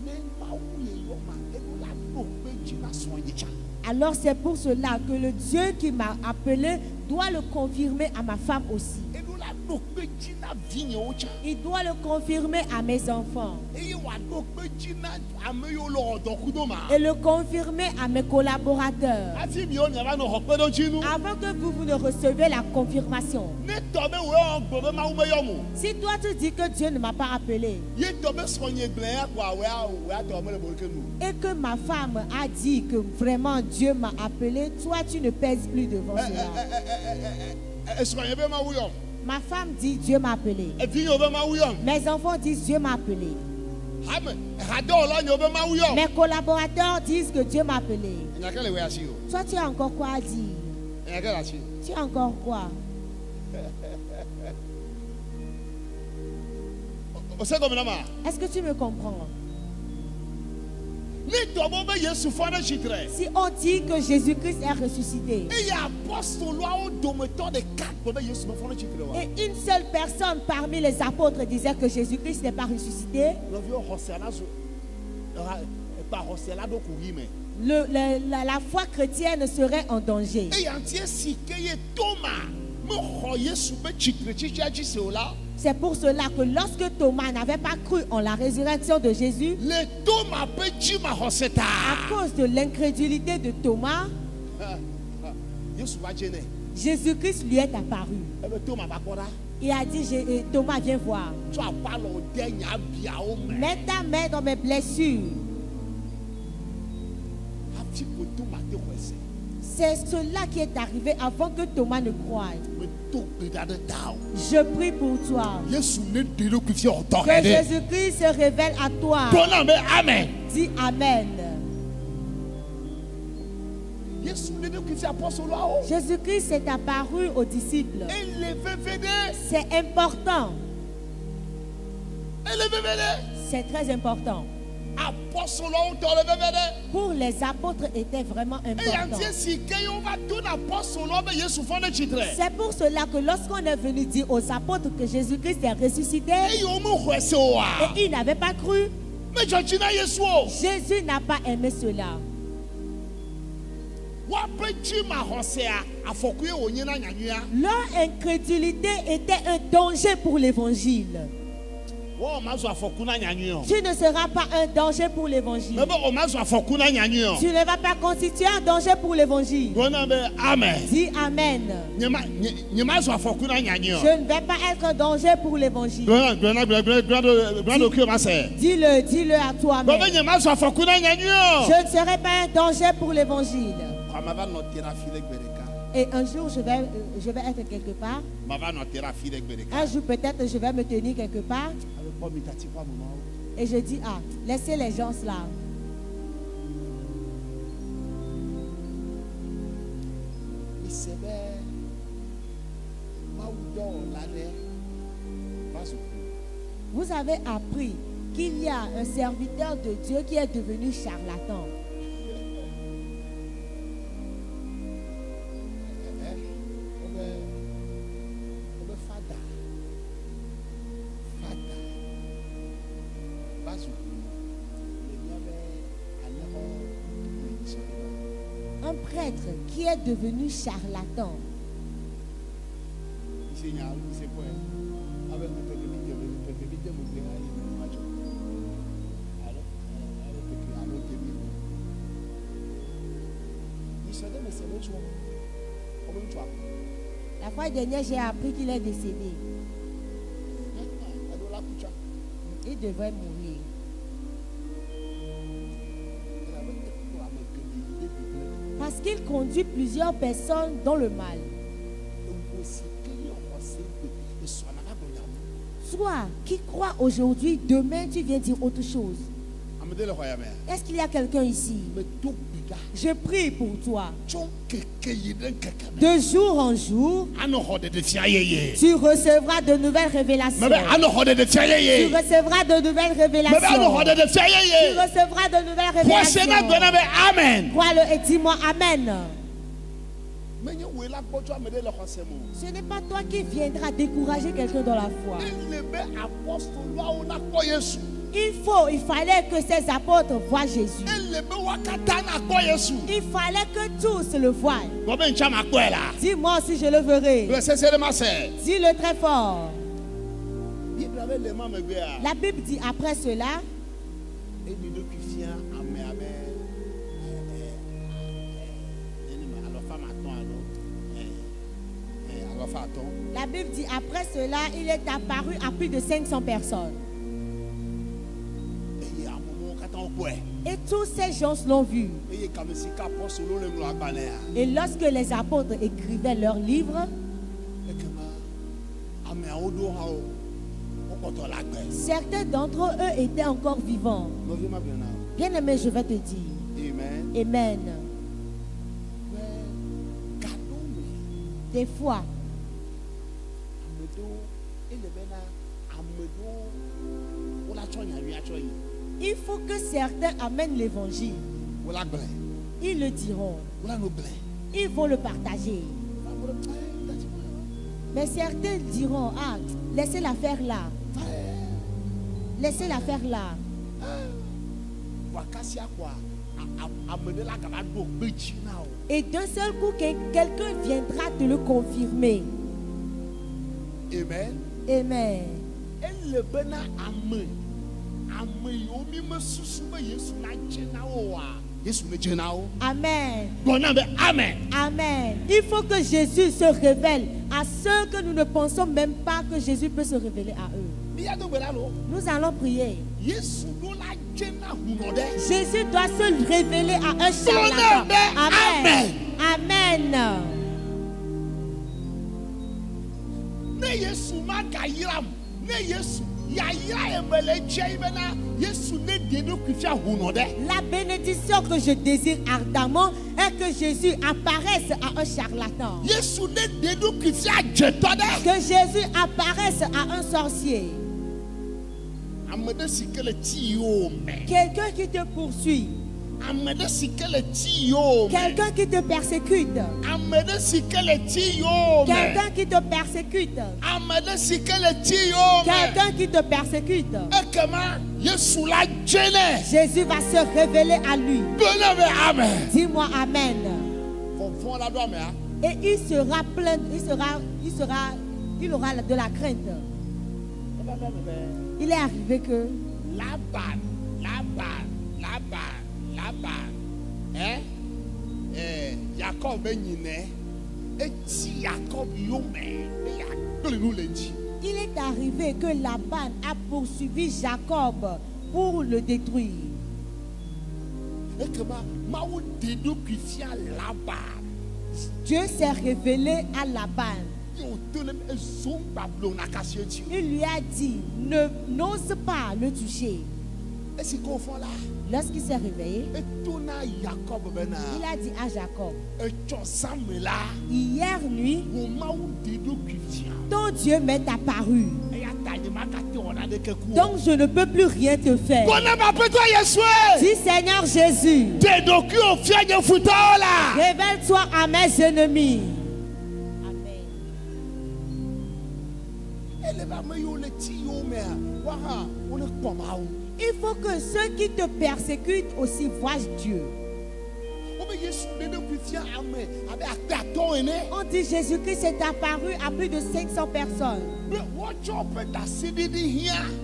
ne Mawu ye yɔ ma enu la ɖo kpe dzi na srɔ̃ nye tsa. Alors c'est pour cela que le Dieu qui m'a appelé doit le confirmer à ma femme aussi. Enu la ɖo kpe dzi na vinyewo tsa. Il doit le confirmer à mes enfants. Eye wòaɖo kpe dzi na ame yiwo le wɔ dɔkudo ma. Et le confirmer à mes collaborateurs. Hafi miwo miava nɔ xɔ kpeɖeŋutsinu. Avant que vous ne recevez la confirmation. Ne tɔ be wòyɔ gbe be Mawu meyɔ mo. Si toi tu dis que Dieu ne m'a pas appelé Ye tɔ be srɔ̃nye gblẽ ya kpoa wòatɔ mele bolike nu. et que ma femme a dit que vraiment Dieu m'a appelé, toi tu ne pèses plus devant cela. Esrɔ̃nye be Mawu yɔm. Ma femme dit Dieu m'a appelé. Evinyewo be Mawu yɔm. Mes enfants disent Dieu m'a appelé. Hame hadɔwɔla nyewo be Mawu yɔm. Mes collaborateurs disent que Dieu m'a appelé. Enya ke le wɔ asi o. Toi tu as encore quoi à dire? Enya ke le asi. Tu as encore quoi? O se gɔme na ma. Est-ce que tu me comprends? Ne tɔ bo be Yesu fɔ ɖe tsitre. Si on dit que Jésus-Christ est ressuscité Eye apɔstoloawo dometɔ ɖeka gbe be Yesu mefɔ ɖe tsitre wa. et une seule personne parmi les apôtres disait que Jésus-Christ n'est pas ressuscité, Nɔviwo xɔse la zu ekpa xɔse la ɖo kuɣi me. la foi chrétienne serait en danger. Eye ŋutie si ke ye Toma mexɔ Yesu be tsitre tsitsia dzi se o la. C'est pour cela que lorsque Thomas n'avait pas cru en la résurrection de Jésus, Le Toma ƒe dzi ma xɔse à ta. cause de l'incrédulité de Thomas, Yesu va dze nɛ. Jésus-Christ lui est apparu. Ebe Toma va kpɔ ɖa. Il a dit, Thomas, viens voir. Tsɔ apalɔ de nye abiawo me. Mets ta main dans mes blessures. Hafi ko Toma te xɔe se. C'est cela qui est arrivé avant que Thomas ne croie. Medo gbe ɖa ɖe ta o. Je prie pour toi. Yesu ne ɖe ɖokui fia ɔtɔ Que xɛ ɖe. Jésus-Christ se révèle à toi. Tɔna be amen. Dis Amen. Yesu ne ɖokui fia apɔstoloawo. Jésus-Christ est apparu aux disciples. Ele veve ɖe. C'est important. Ele veve ɖe. C'est très important. Apɔstoloawo tɔ le veve ɖe. Pour les apôtres était vraiment Eye important. ŋutie si ke yewo va to na apɔstoloawo be Yesu fɔ ɖe tsitre. C'est pour cela que lorsqu'on est venu dire aux apôtres que Jésus-Christ est ressuscité Eye wo mexɔe se oa. et ils n'avaient pas cru, Medzɔ dzi na Yesu o. Jésus n'a pas aimé cela. Woaƒe dzi ma xɔsea afɔkue wònye na nyanyuia. Leur incrédulité était un danger pour l'évangile. Wo mazu afɔku na nyanyui o. Tu ne seras pas un danger pour l'évangile. Mebe o mazu afɔku na nyanyui o. Tu ne vas pas constituer un danger pour l'évangile. Gblɔna be amen. Dis Amen. Nye mazu afɔku na nyanyui o. Je ne vais pas être un danger pour l'évangile. Gblɔna do kio ma se. Dis-le à Gblɔ be toi-même. nye mazu afɔku na nyanyui o. Je ne serai pas un danger pour l'évangile. Ma va nɔ thérapie le gbe ɖeka. Et un jour, je vais être quelque part. Ma va nɔ thérapie le gbe ɖeka. Un jour, peut-être, je vais me tenir quelque part. Abe kpɔ mi tati kpɔ mamawo. Et je dis, ah, laissez les gens là. Mi se be Mawu dɔwɔla ɖe va zu ku. Vous avez appris qu'il y a un serviteur de Dieu qui est devenu charlatan. Obe fada va zu ku. Le mia be alexɔ yi se ɖe. Un prêtre qui est devenu charlatan. Ise nya ise kɔe. Abe pepele mi dze mo gbe ha yi mi ma dzɔ. Alo pepele alo temi. Ise ɖe me se ɖe tsɔ. Ɔbe ŋutsu akɔ. La fois dernière, j'ai appris qu'il est décédé. Eɖo la kutsa. Il devrait mourir. Elabe ekplɔ ame geɖe yi ɖe gbegble. Parce qu'il conduit plusieurs personnes dans le mal. Ewo si ke ye xɔse gbe esɔna na gblɔ nya mo. Toi qui crois aujourd'hui, demain tu viens dire autre chose. Amede le royaume. Est-ce qu'il y a quelqu'un ici? Mais tout biga. Je prie pour toi. Tchon keke yiden keke. De jour en jour, Ano hode de fiayeye. tu recevras de nouvelles révélations. Mais ano hode de Tu fiayeye. recevras de nouvelles Mais ano révélations. hode de Tu fiayeye. recevras de nouvelles Kwasena révélations. dona be amen. Crois-le et dis-moi Amen. Mais nye wela bojo amede le khosemo. Ce n'est pas toi qui viendras décourager quelqu'un dans la foi. Il be apostole wa ona ko Yesu. Il fallait que ces apôtres voient Jésus. Il be wakata na ko Yesu. Il fallait que tous le voient. Bo be nchama ko ela. Dis-moi si je le verrai. Le sincèrement c'est. Dis-le très fort. Bible avait les mains me La Bible dit après cela, et du deux qui vient ame ame alors femme attend alors femme attend. la Bible dit après cela, il est apparu à plus de 500 personnes. Et à un moment quand on quoi. Et tous ces gens l'ont vu. Et comme si qu'apôtre solo le gloire banner. Et lorsque les apôtres écrivaient leurs livres, Et que ma ame odo hao. On compte la guerre. certains d'entre eux étaient encore vivants. Moi je m'appelle là. Bien-aimé, je vais te dire. Amen. Amen. Ouais. Cadeau mais Des fois, amedo et le bena amedo on la chonya lui a choyi. il faut que certains amènent l'évangile. On la blé. Ils le diront. On la no blé. Ils vont le partager. Mais certains diront, ah, laissez l'affaire là. Laissez l'affaire là. Et d'un seul coup, quelqu'un viendra te le confirmer. Amen. Amen. Elle bena ame. Ame yomi me susube Yesu na jenao wa. Yesu ne jenao. Amen. Bona be amen. Amen. Il faut que Jésus se révèle à ceux que nous ne pensons même pas que Jésus peut se révéler à eux. Nous allons prier. Yesu do la jena hunode. Jésus doit se révéler à un charlatan. Amen. Amen. Ne Yesu ma kayiram. Ne Yesu ya yira emele cheibena. Yesu ne dedo kufia hunode. La bénédiction que je désire ardemment est que Jésus apparaisse à un charlatan. Yesu ne dedo kufia jetode. Que Jésus apparaisse à un sorcier. Amede sikele ti yo me. Quelqu'un qui te poursuit. Amede sikele ti yo me. Quelqu'un qui te persécute. Amede sikele ti yo me. Quelqu'un qui te persécute. Amede sikele ti yo me. Quelqu'un qui te persécute. Ekema Yesu la jene. Jésus va se révéler à lui. Bonne amen. Dis-moi Amen. Font la doigt mais. Et il sera plein, il aura de la crainte. Il est arrivé que Laban. Jacob benyine. Eti Jacob yome. il est arrivé que Laban a poursuivi Jacob pour le détruire. Dieu s'est révélé à Laban. Il lui a dit, n'ose pas le toucher. Lorsqu'il s'est réveillé, il a dit à Jacob, hier nuit, ton Dieu m'est apparu. Donc je ne peux plus rien te faire. Dis Seigneur Jésus, révèle-toi à mes ennemis. Il faut que ceux qui te persécutent aussi voient Dieu. On dit Jésus-Christ est apparu à plus de 500 personnes.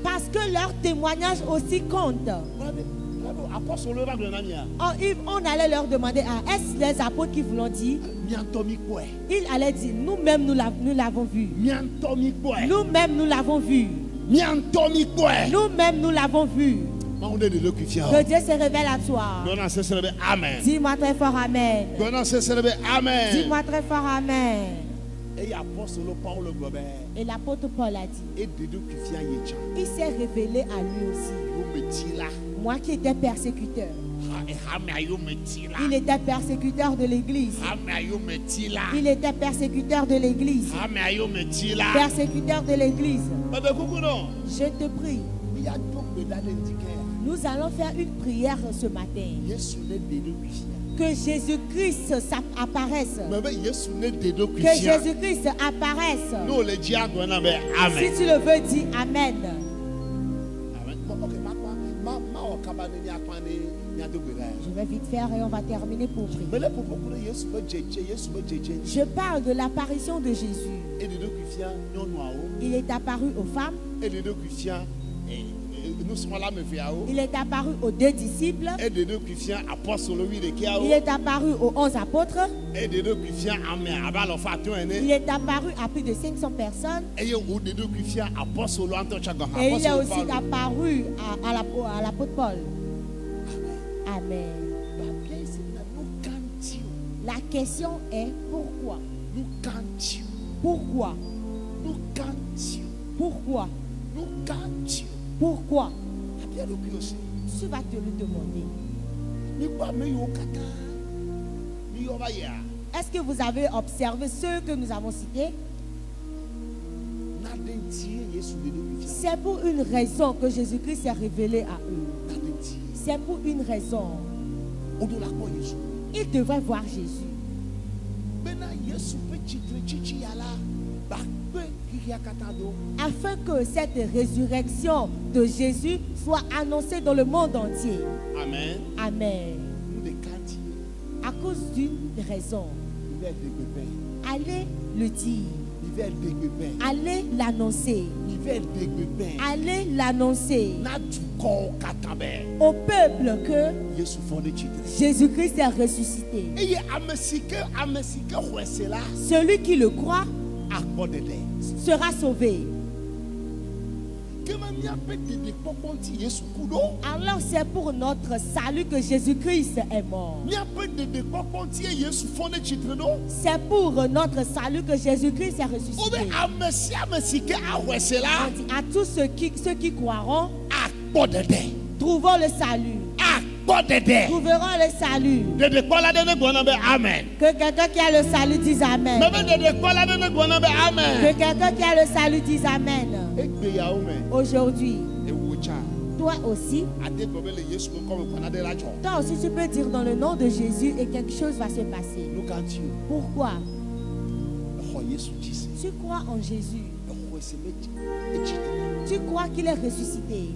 Parce que leur témoignage aussi compte. On allait leur demander, est-ce les apôtres qui vous l'ont dit? Ils allaient dire, nous-mêmes nous l'avons vu. Nous-mêmes nous l'avons vu. Nous-mêmes nous l'avons vu. Que Dieu se révèle à toi. Dis-moi très fort Amen. Dis-moi très fort Amen. apostolo Paulo gobe. Et l'apôtre Paul a dit, Et de deux qui vient yecha. il s'est révélé à lui aussi. Yo metila. Moi qui étais persécuteur, Ayo metila. il était persécuteur de l'église. Ayo metila. Il était persécuteur de l'église. Ayo metila. Persécuteur de l'église. Bébé coucou non. Je te prie, Il y a donc de d'indiquer. nous allons faire une prière ce matin. Yesu ne de deux qui vient. Que Jésus-Christ apparaisse. Mais Yesu ne de deux qui Que vient. Jésus-Christ apparaisse. Nous le disons amen. Si tu le veux, dis Amen. Amen. Bon, ok, Je vais vite faire et on va terminer pour prier. mais là, pour beaucoup de Yesu me djedje. Je parle de l'apparition de Jésus. Et de deux qui vient, non noir. Il est apparu aux femmes. Et de deux qui vient, nous sommes là, me fait. Il est apparu aux 2 disciples. Et de deux qui vient, apostole lui de Kiao. Il est apparu aux 11 apôtres. Et de deux qui vient, amen. Abalo fatou ene. Il est apparu à plus de 500 personnes. Et de deux qui vient, apostole Anton Chagan. Et il est aussi apparu à l'apôtre Paul. Amen. La question est pourquoi? Nous cantions. Pourquoi? Nous cantions. Pourquoi? Nous cantions. Pourquoi? Tu Tu vas te le demander. Est-ce que vous avez observé ceux que nous avons cités? C'est pour une raison que Jésus-Christ s'est révélé à eux. C'est pour une raison. Ils devraient voir Jésus. Afin que cette résurrection de Jésus soit annoncée dans le monde entier. Amen. Amen. À cause d'une raison. Allez le dire. Allez l'annoncer. Allez l'annoncer au peuple que Jésus-Christ est ressuscité. Celui qui le croit sera sauvé. Alors c'est pour notre salut que Jésus-Christ est mort. C'est pour notre salut que Jésus-Christ est ressuscité. On dit à tous ceux qui croiront, trouvons le salut. Trouveront le salut. Que quelqu'un qui a le salut dise Amen. Que quelqu'un qui a le salut dise Amen. Aujourd'hui, toi aussi, tu peux dire dans le nom de Jésus et quelque chose va se passer. Pourquoi? Tu crois en Jésus. Tu crois qu'il est ressuscité.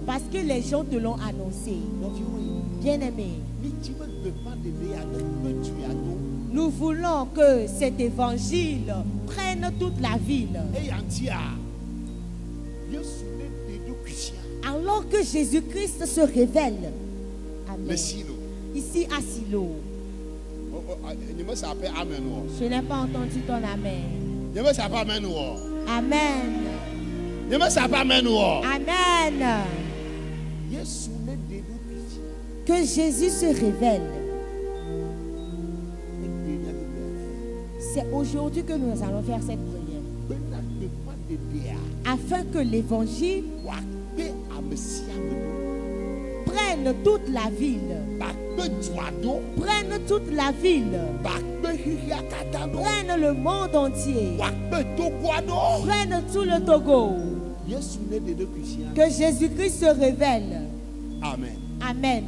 Parce que les gens te l'ont annoncé. Bien-aimé, nous voulons que cet évangile prenne toute la ville. Alors que Jésus-Christ se révèle. Amen. Ici à Silo. Je n'ai pas entendu ton Amen. Amen. Amen. Que Jésus se révèle. C'est aujourd'hui que nous allons faire cette prière. Afin que l'évangile prenne toute la ville. Prenne toute la ville. Prenne le monde entier. Prenne tout le Togo. Que Jésus-Christ se révèle. Amen. Amen.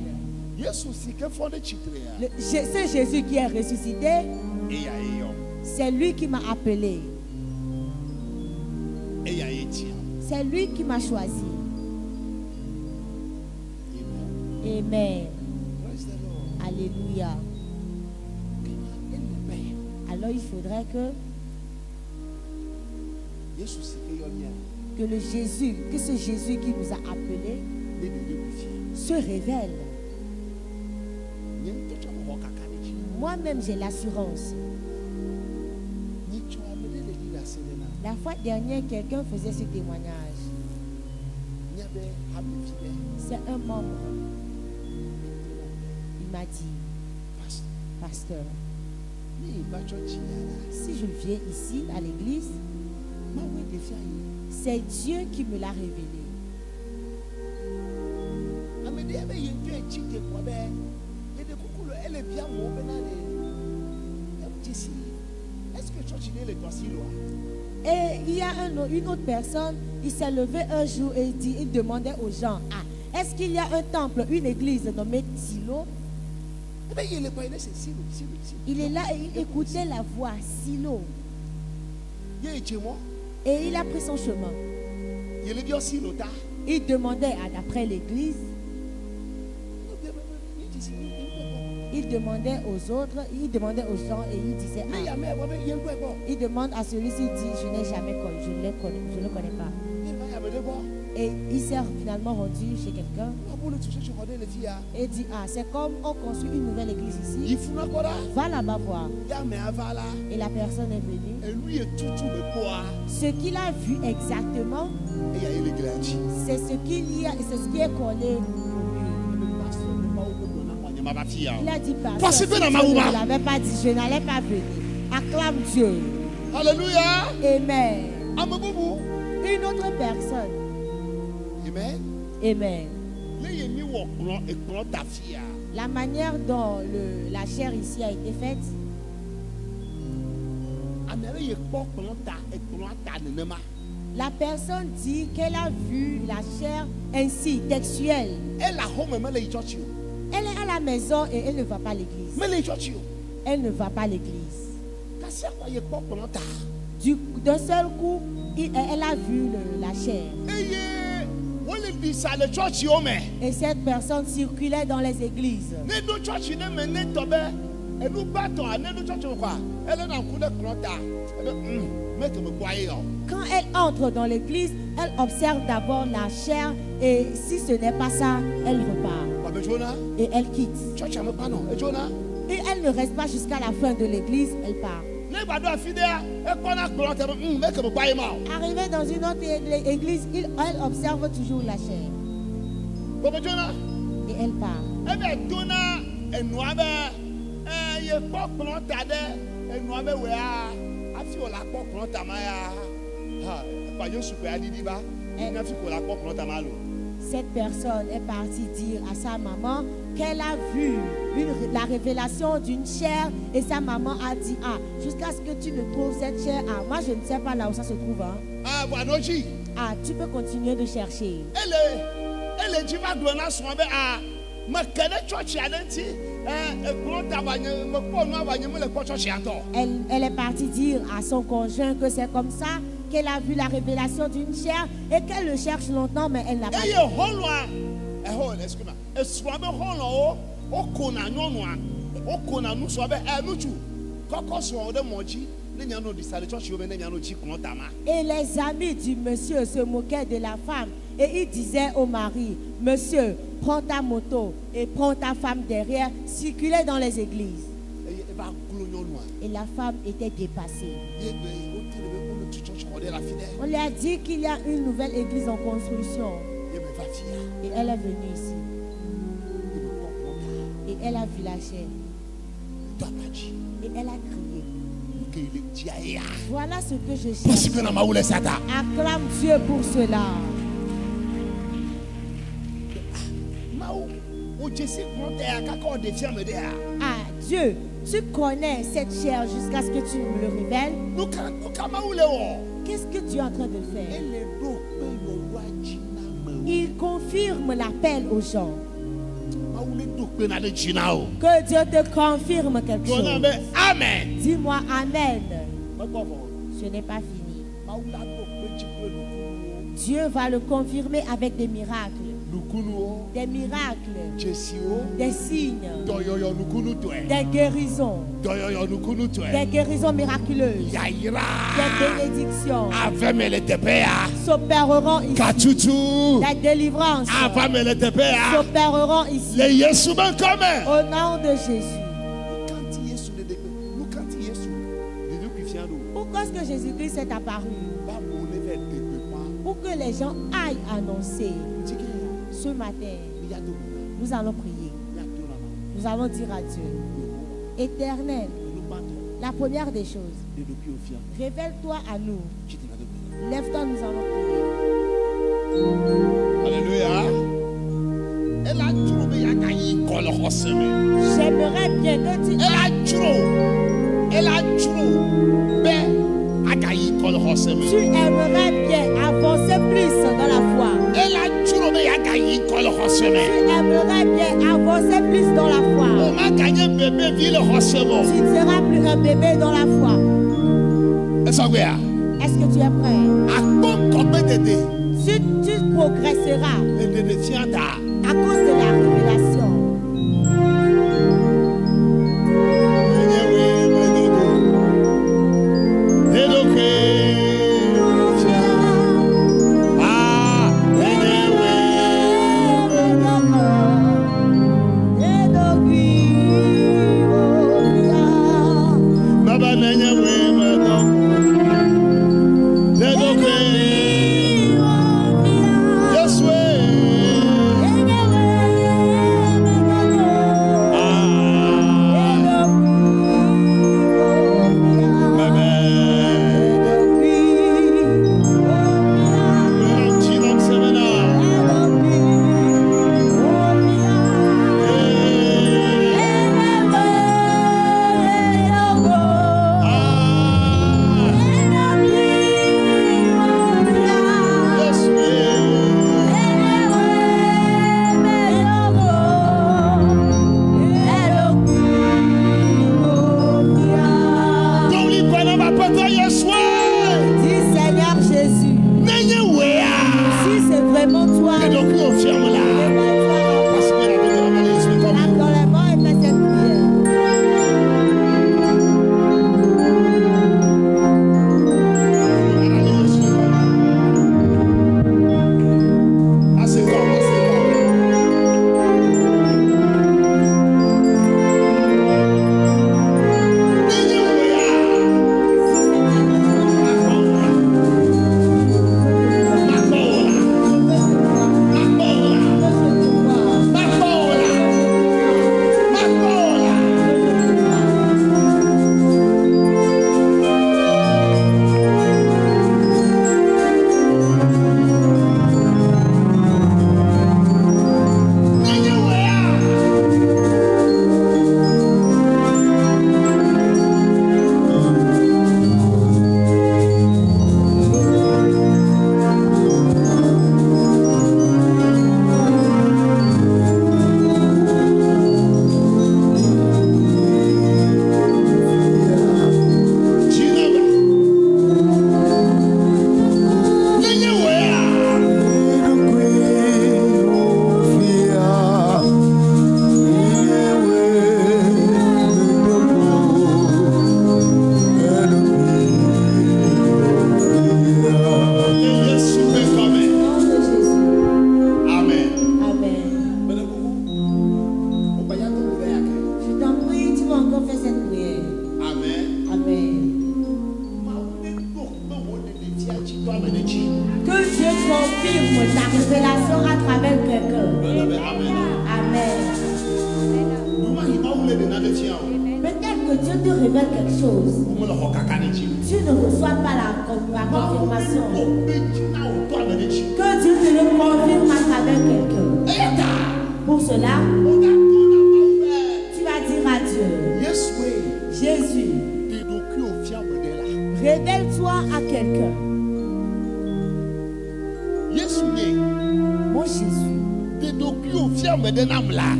C'est Jésus qui est ressuscité. C'est lui qui m'a appelé. C'est lui qui m'a choisi. Amen. Alléluia. Alors il faudrait que ce Jésus qui nous a appelés se révèle. Moi-même j'ai l'assurance. La fois dernière, quelqu'un faisait ce témoignage. C'est un membre. Il m'a dit, pasteur, si je viens ici à l'église, c'est Dieu qui me l'a révélé. Et il y a une autre personne, il s'est levé un jour et il demandait aux gens, ah, est-ce qu'il y a un temple, une église nommée Silo? Il est là et il écoutait la voix Silo. Et il a pris son chemin. Il demandait d'après l'église. Il demandait aux autres, il demandait aux gens et il disait, il demande à celui-ci, dit, je n'ai jamais connu, je ne le connais pas. Et il s'est finalement rendu chez quelqu'un et dit, ah, c'est comme on construit une nouvelle église ici. Va là-bas voir. Et la personne est venue. Ce qu'il a vu exactement, c'est ce qu'il y a, c'est ce qui est collé. Il a dit, pasteur, si je ne l'avais pas dit, je n'allais pas venir. Acclame Dieu. Alléluia. Amen. Amaboubou. Une autre personne. Amen. Amen. La manière dont la chair ici a été faite, la personne dit qu'elle a vu la chair ainsi, textuelle. Elle est à la maison et elle ne va pas à l'église. Elle ne va pas à l'église. D'un seul coup, elle a vu la chair. Et cette personne circulait dans les églises. Quand elle entre dans l'église, elle observe d'abord la chair et si ce n'est pas ça, elle repart. Et elle quitte. Et elle ne reste pas jusqu'à la fin de l'église, elle part. Arrivée dans une autre église, elle observe toujours la chair. Et elle part. Cette personne est partie dire à sa maman qu'elle a vu la révélation d'une chair et sa maman a dit, ah, jusqu'à ce que tu ne trouves cette chair, ah, moi je ne sais pas là où ça se trouve. Hein. Ah, tu peux continuer de chercher. Elle est partie dire à son conjoint que c'est comme ça qu'elle a vu la révélation d'une chair et qu'elle le cherche longtemps, mais elle n'a pas. Et les amis du monsieur se moquaient de la femme et ils disaient au mari, monsieur, prends ta moto et prends ta femme derrière, circulez dans les églises. Et la femme était dépassée. On lui a dit qu'il y a une nouvelle église en construction. Et elle est venue ici. Et elle a vu la chair. Et elle a crié. Voilà ce que je cherche. Acclame Dieu pour cela. Ah, Dieu, tu connais cette chair jusqu'à ce que tu me le révèles. Qu'est-ce que Dieu est en train de faire? Il confirme l'appel aux gens. Que Dieu te confirme quelque chose. Amen. Dis-moi Amen. Ce n'est pas fini. Dieu va le confirmer avec des miracles. Des miracles, des signes, des guérisons miraculeuses, des bénédictions s'opéreront ici, des délivrances s'opéreront ici, au nom de Jésus. Pourquoi est-ce que Jésus-Christ est apparu? Pour que les gens aillent annoncer. Ce matin, nous allons prier. Nous allons dire à Dieu, Éternel, La première des choses, révèle-toi à nous. Lève-toi, nous allons prier. Alléluia. J'aimerais bien que tu aimerais bien avancer plus dans la foi. Tu aimerais bien avancer plus dans la foi. Tu ne seras plus un bébé dans la foi. Est-ce que tu es prêt? Tu progresseras à cause de la révélation.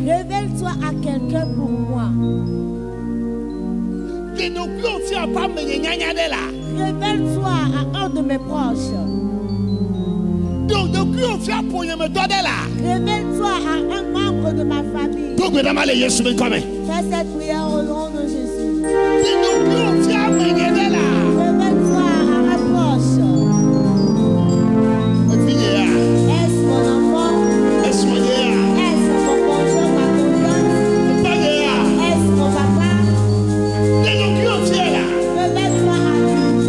Révèle-toi à quelqu'un pour moi. Révèle-toi à un de mes proches. Révèle-toi à un membre de ma famille. Fais cette prière au nom de Jésus. Révèle-toi à un proche. Est-ce mon enfant? Est-ce mon conjoint, ma conjointe? Est-ce mon papa? Révèle-toi à lui.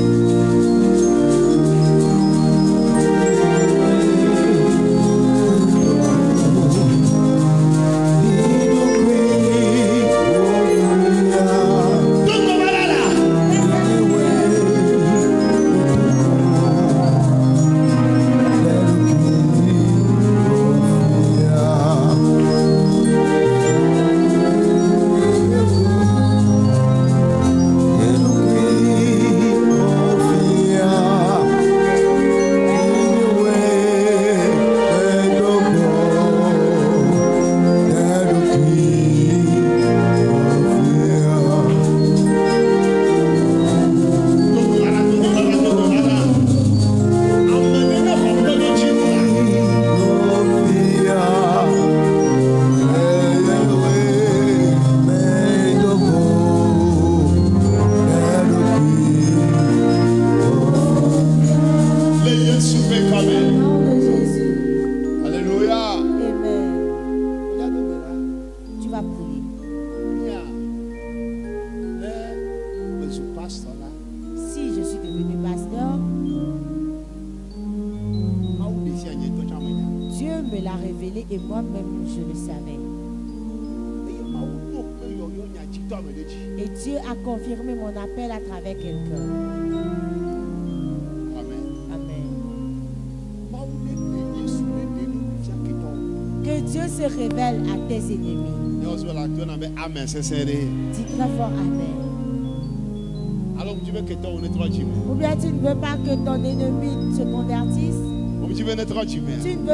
a révélé et moi-même je le savais. Et Dieu a confirmé mon appel à travers quelqu'un. Amen. Amen. Que Dieu se révèle à tes ennemis. Amen, c'est serré. Dis très fort Amen. Alors tu veux que ton étranger. Ou bien tu ne veux pas que ton ennemi se convertisse. Tu ne veux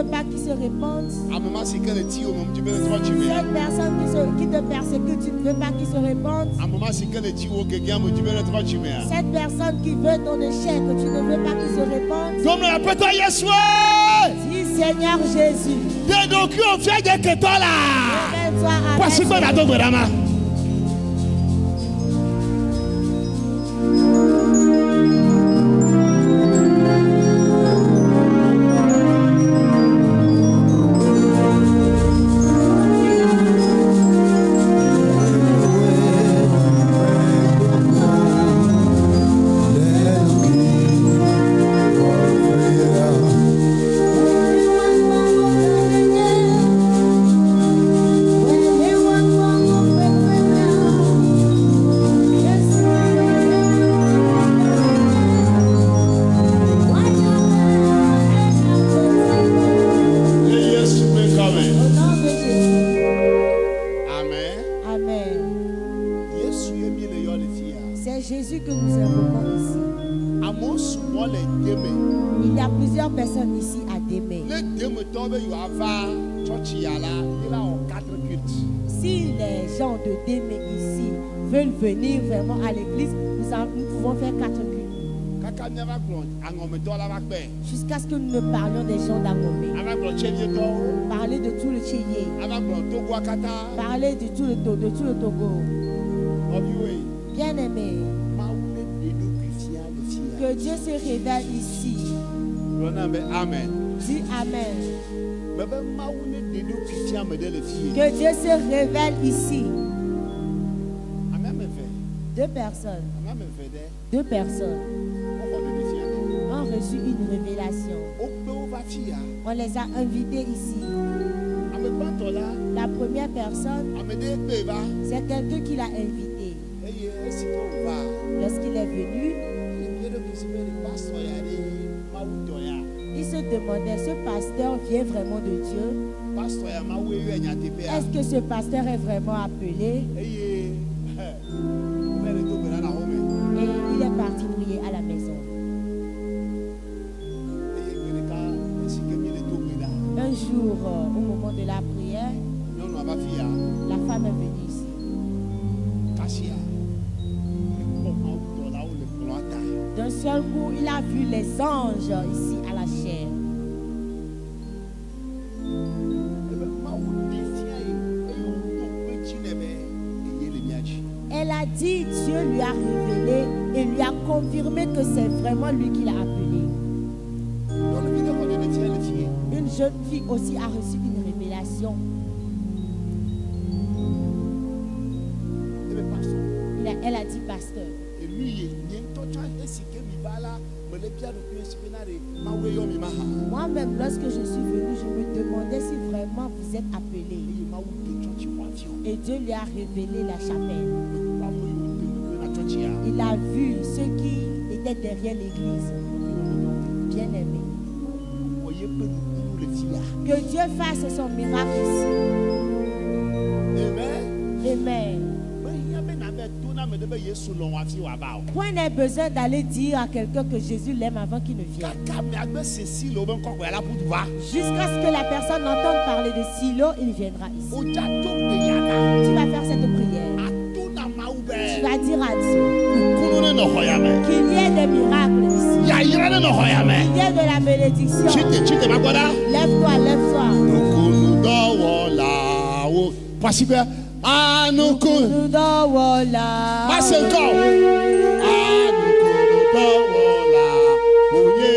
pas qu'il se répande. Cette personne qui te persécute, tu ne veux pas qu'il se répande. Cette personne qui veut ton échec, tu ne veux pas qu'il se répande. Dis Seigneur Jésus. Révèle-toi à moi. Il y a plusieurs personnes ici à Démé. Si les gens de Démé ici veulent venir vraiment à l'église, nous pouvons faire 4 cultes. Jusqu'à ce que nous ne parlions des gens d'Angomé. Parler de tout le Tchéyé. Parler de tout le Togo. Bien aimé. Que Dieu se révèle ici. Amen. Dis Amen. Que Dieu se révèle ici. 2 personnes. 2 personnes ont reçu une révélation. On les a invités ici. La première personne, c'est quelqu'un qui l'a invité. Lorsqu'il est venu, il se demandait, ce pasteur vient vraiment de Dieu? Est-ce que ce pasteur est vraiment appelé? Et il est parti prier à la maison. Un jour, au moment de la prière, la femme est venue ici. D'un seul coup, il a vu les anges ici à la chair. Elle a dit, Dieu lui a révélé et lui a confirmé que c'est vraiment lui qui l'a appelé. Une jeune fille aussi a reçu une révélation. Elle a dit, pasteur. Moi-même, lorsque je suis venu, je me demandais si vraiment vous êtes appelé. Et Dieu lui a révélé la chapelle. Il a vu ceux qui étaient derrière l'église. Bien aimé. Que Dieu fasse son miracle ici. Amen. Amen. Point n'est besoin d'aller dire à quelqu'un que Jésus l'aime avant qu'il ne vienne. Jusqu'à ce que la personne entende parler de Silo, il viendra ici. Tu vas faire cette prière. Tu vas dire à Dieu qu'il y ait des miracles ici. Qu'il y ait de la bénédiction. Lève-toi, lève-toi. Anukunu dawola. Passe encore. Anukunu dawola. Oye.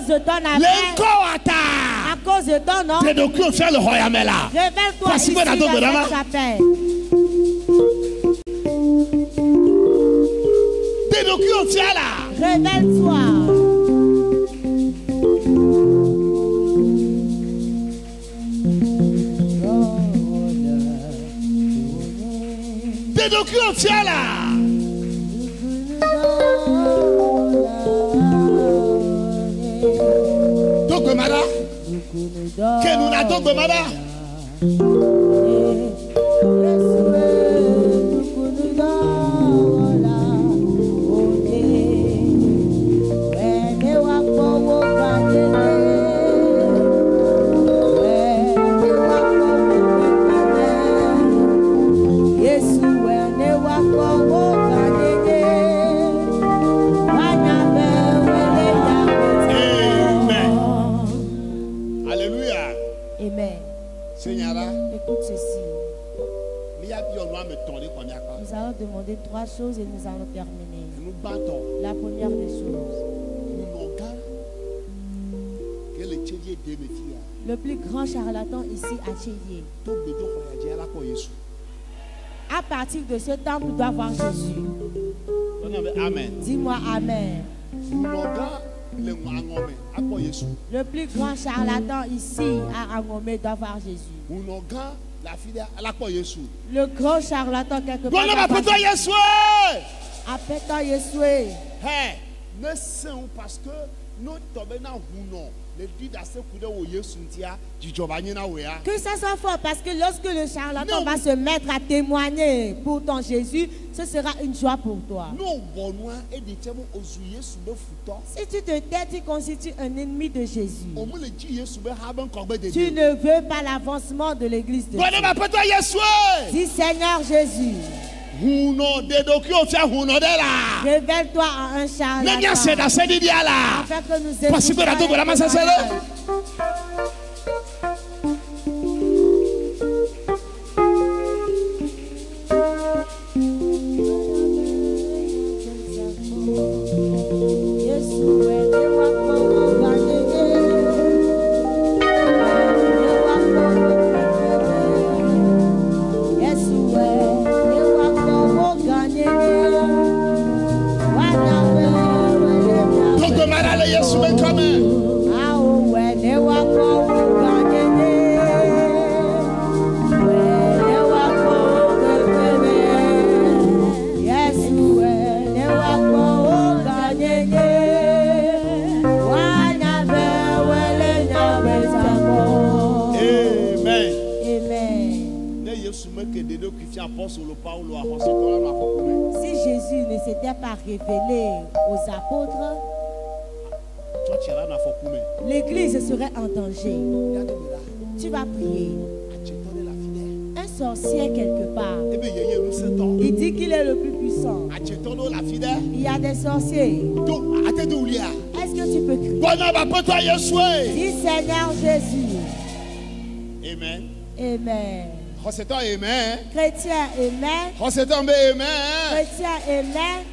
de ton appel, à cause de ton nom, révèle-toi ici dans cette chapelle. Révèle-toi. Nous allons demander 3 choses et nous allons terminer. La première des choses. Le plus grand charlatan ici à Tchélié. À partir de ce temple, nous doit voir Jésus. Amen. Dis-moi Amen. Le plus grand charlatan ici à Angomé doit voir Jésus. Le grand charlatan quelque part. Appelle-toi Yeshua. Parce que nous que ça soit fort, parce que lorsque le charlatan va se mettre à témoigner pour ton Jésus, ce sera une joie pour toi. Si tu te tais, tu constitues un ennemi de Jésus. Tu ne veux pas l'avancement de l'église de Dieu. Dis Seigneur Jésus. Révèle-toi à un charlatan. Afin que nous écoutions la Si Jésus ne s'était pas révélé aux apôtres, l'église serait en danger. Tu vas prier. Un sorcier quelque part, il dit qu'il est le plus puissant. Il y a des sorciers. Est-ce que tu peux crier? Dis Seigneur Jésus. Amen. Amen. Amen. Chrétien, amen. Chrétien, amen.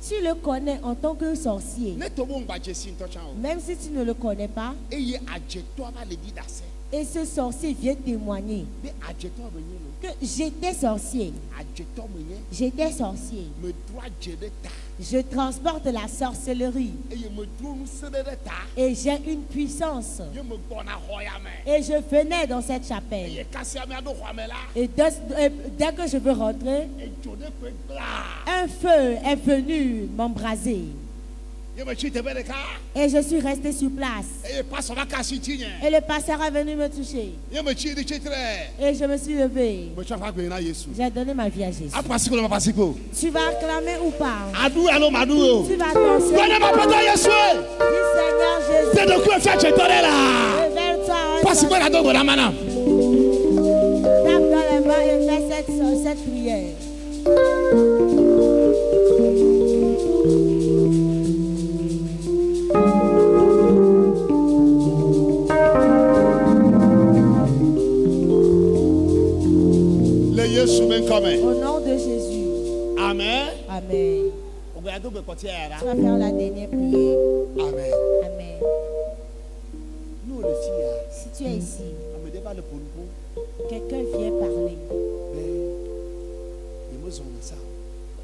Tu le connais en tant que sorcier. Même si tu ne le connais pas, et ce sorcier vient témoigner que j'étais sorcier. J'étais sorcier. Je transporte la sorcellerie. Et j'ai une puissance. Et je venais dans cette chapelle. Et dès que je veux rentrer, un feu est venu m'embraser. Et je suis resté sur place. Et le pasteur est venu me toucher. Et je me suis levé. J'ai donné ma vie à Jésus. Tu vas acclamer ou pas? Tu vas danser. Dis Seigneur Jésus. Révèle-toi. Tape dans les mains et fais cette prière. Le Yeshua coming. Au nom de Jésus. Amen. Amen. On va donc continuer à Tu vas faire la dernière prière. Amen. Amen. Nous les filles, Si tu es ici, on me dit pas le pour quelqu'un vient parler. mais ils me ont ça.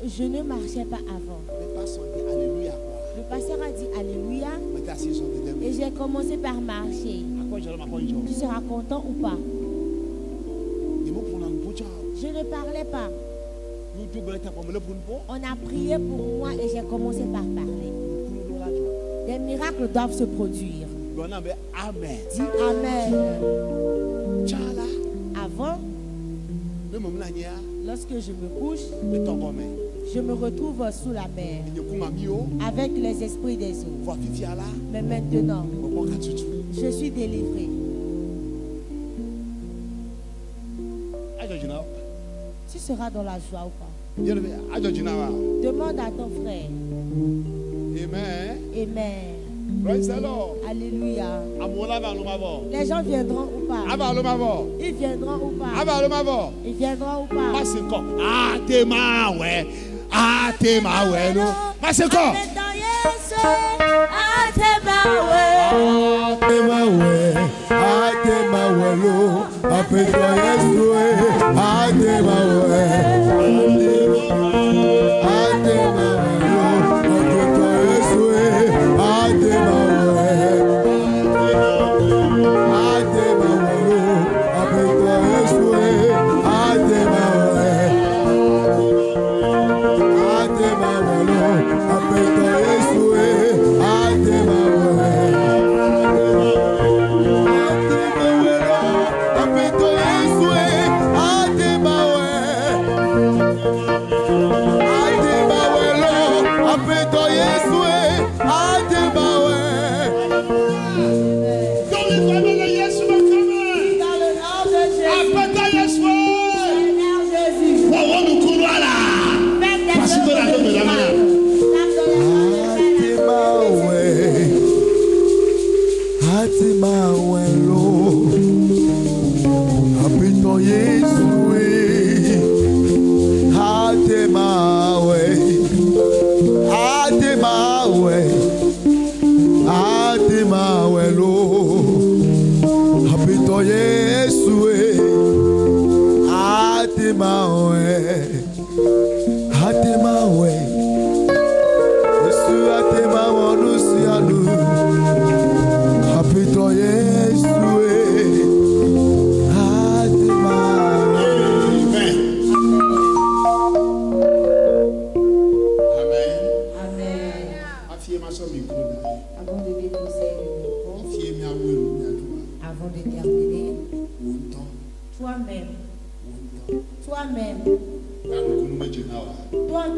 Je ne marchais pas avant. Mais pas son dit alléluia quoi. Le pasteur a dit Alléluia Mais t'as assis sur le et début. j'ai commencé par marcher. À quoi je le m'accorde. Tu seras content ou pas? Ils me prennent un bout de Je ne parlais pas. nous tout le temps pour me le pour On a prié pour moi et j'ai commencé par parler. Des miracles doivent se produire. Amen. Dis Amen. Tchala. Avant, Le moment là, lorsque je me couche, le temps comme je me retrouve sous la mer il y a comme amio. avec les esprits des eaux. Voir Fifi là. Mais maintenant, On va tout. je suis délivré. Ajojina. Tu seras dans la joie ou pas? Ajojina. Demande à ton frère. Amen. Amen. Praise the Lord. Alléluia. Amola va l'omavo. Les gens viendront ou pas? Ava l'omavo. Ils viendront ou pas? Ava l'omavo. Ils viendront ou pas? Passe encore. Ah t'es ma ouais. Ah t'es ma ouais non. Passe encore.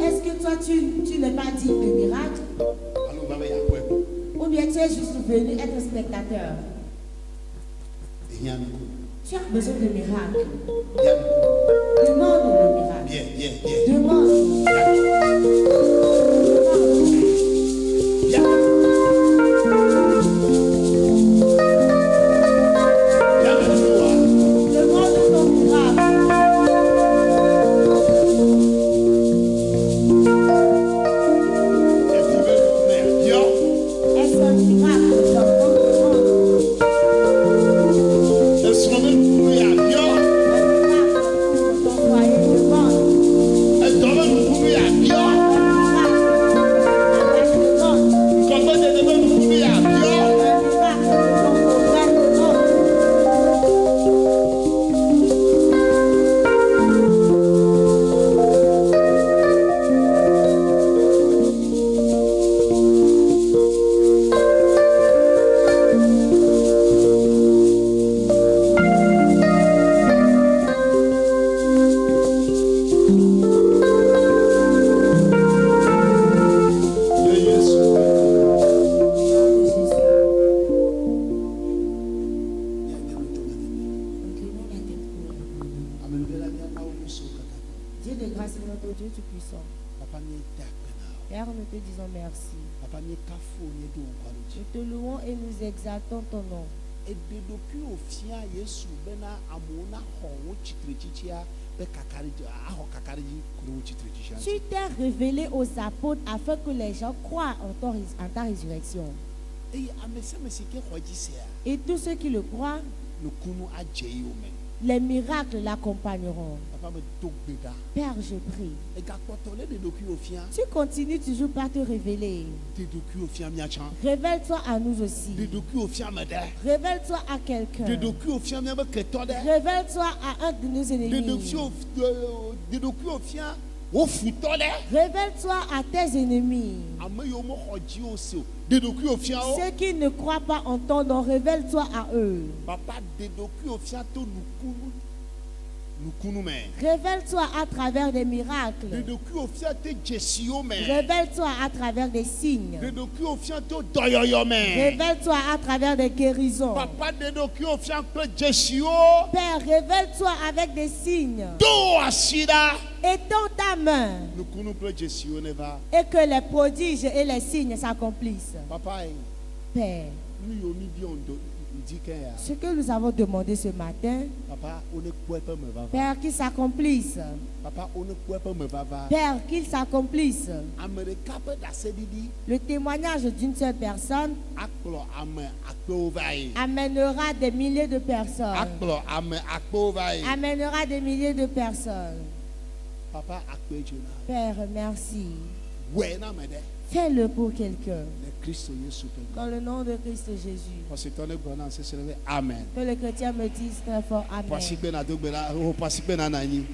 Est-ce que toi tu n'es pas digne de miracle? Ou bien tu es juste venu être spectateur? Tu as besoin de miracle. Demande le miracle. Demande. Dieu de grâce et notre Dieu tout-puissant. Père, nous te disons merci. Nous te louons et nous exaltons ton nom. Et de docu au fia Yesu bena amona ho wo chitrechichia be kakariji aho kakariji kuro chitrechichia. Tu t'es révélé aux apôtres afin que les gens croient en ta résurrection. Et amese mesike hojisea. Et tous ceux qui le croient, Le kunu ajeyo men. les miracles l'accompagneront. Papa me togbeda. Père, je prie. Et gakotole de docu au fia. Tu continues toujours par te révéler. De docu au fia miachan. Révèle-toi à nous aussi. De docu au fia mede. Révèle-toi à quelqu'un. De docu au fia miabe ketode. Révèle-toi à un de nos De ennemis. docu au fia wo futole. Révèle-toi à tes ennemis. Ame yo mo hoji o se o. De docu au fia o. Ceux qui ne croient pas en ton nom, révèle-toi à eux. Papa de docu au fia to nukunu me. Révèle-toi à travers des De miracles. docu au fia te jesio me. Révèle-toi à travers des signes. De docu au fia to doyoyo me. Révèle-toi à travers des guérisons. Papa de docu au fia to jesio. Père, révèle-toi avec des signes. To asida. Étends ta main Nukunu pe jesio ne va. et que les prodiges et les signes s'accomplissent. Papa Père, nous yo mi bi ondo dit que ce que nous avons demandé ce matin, papa on ne peut pas me va. Père, qu'il s'accomplisse. Papa on ne peut pas me va. Père, qu'il s'accomplisse. Amerika pe dasedidi Le témoignage d'une seule personne akplo ame akpo vai. amènera des milliers de personnes. Akplo ame akpo vai. Amènera des milliers de personnes. Papa akpo jona. Père, merci. Ouais na me de. Fais-le pour quelqu'un. Le Christ Yesu pe. Dans le nom de Christ Jésus. Parce que ton grand c'est amen. Que les chrétiens me disent très fort Amen. Parce que na do gbera o parce que na nani.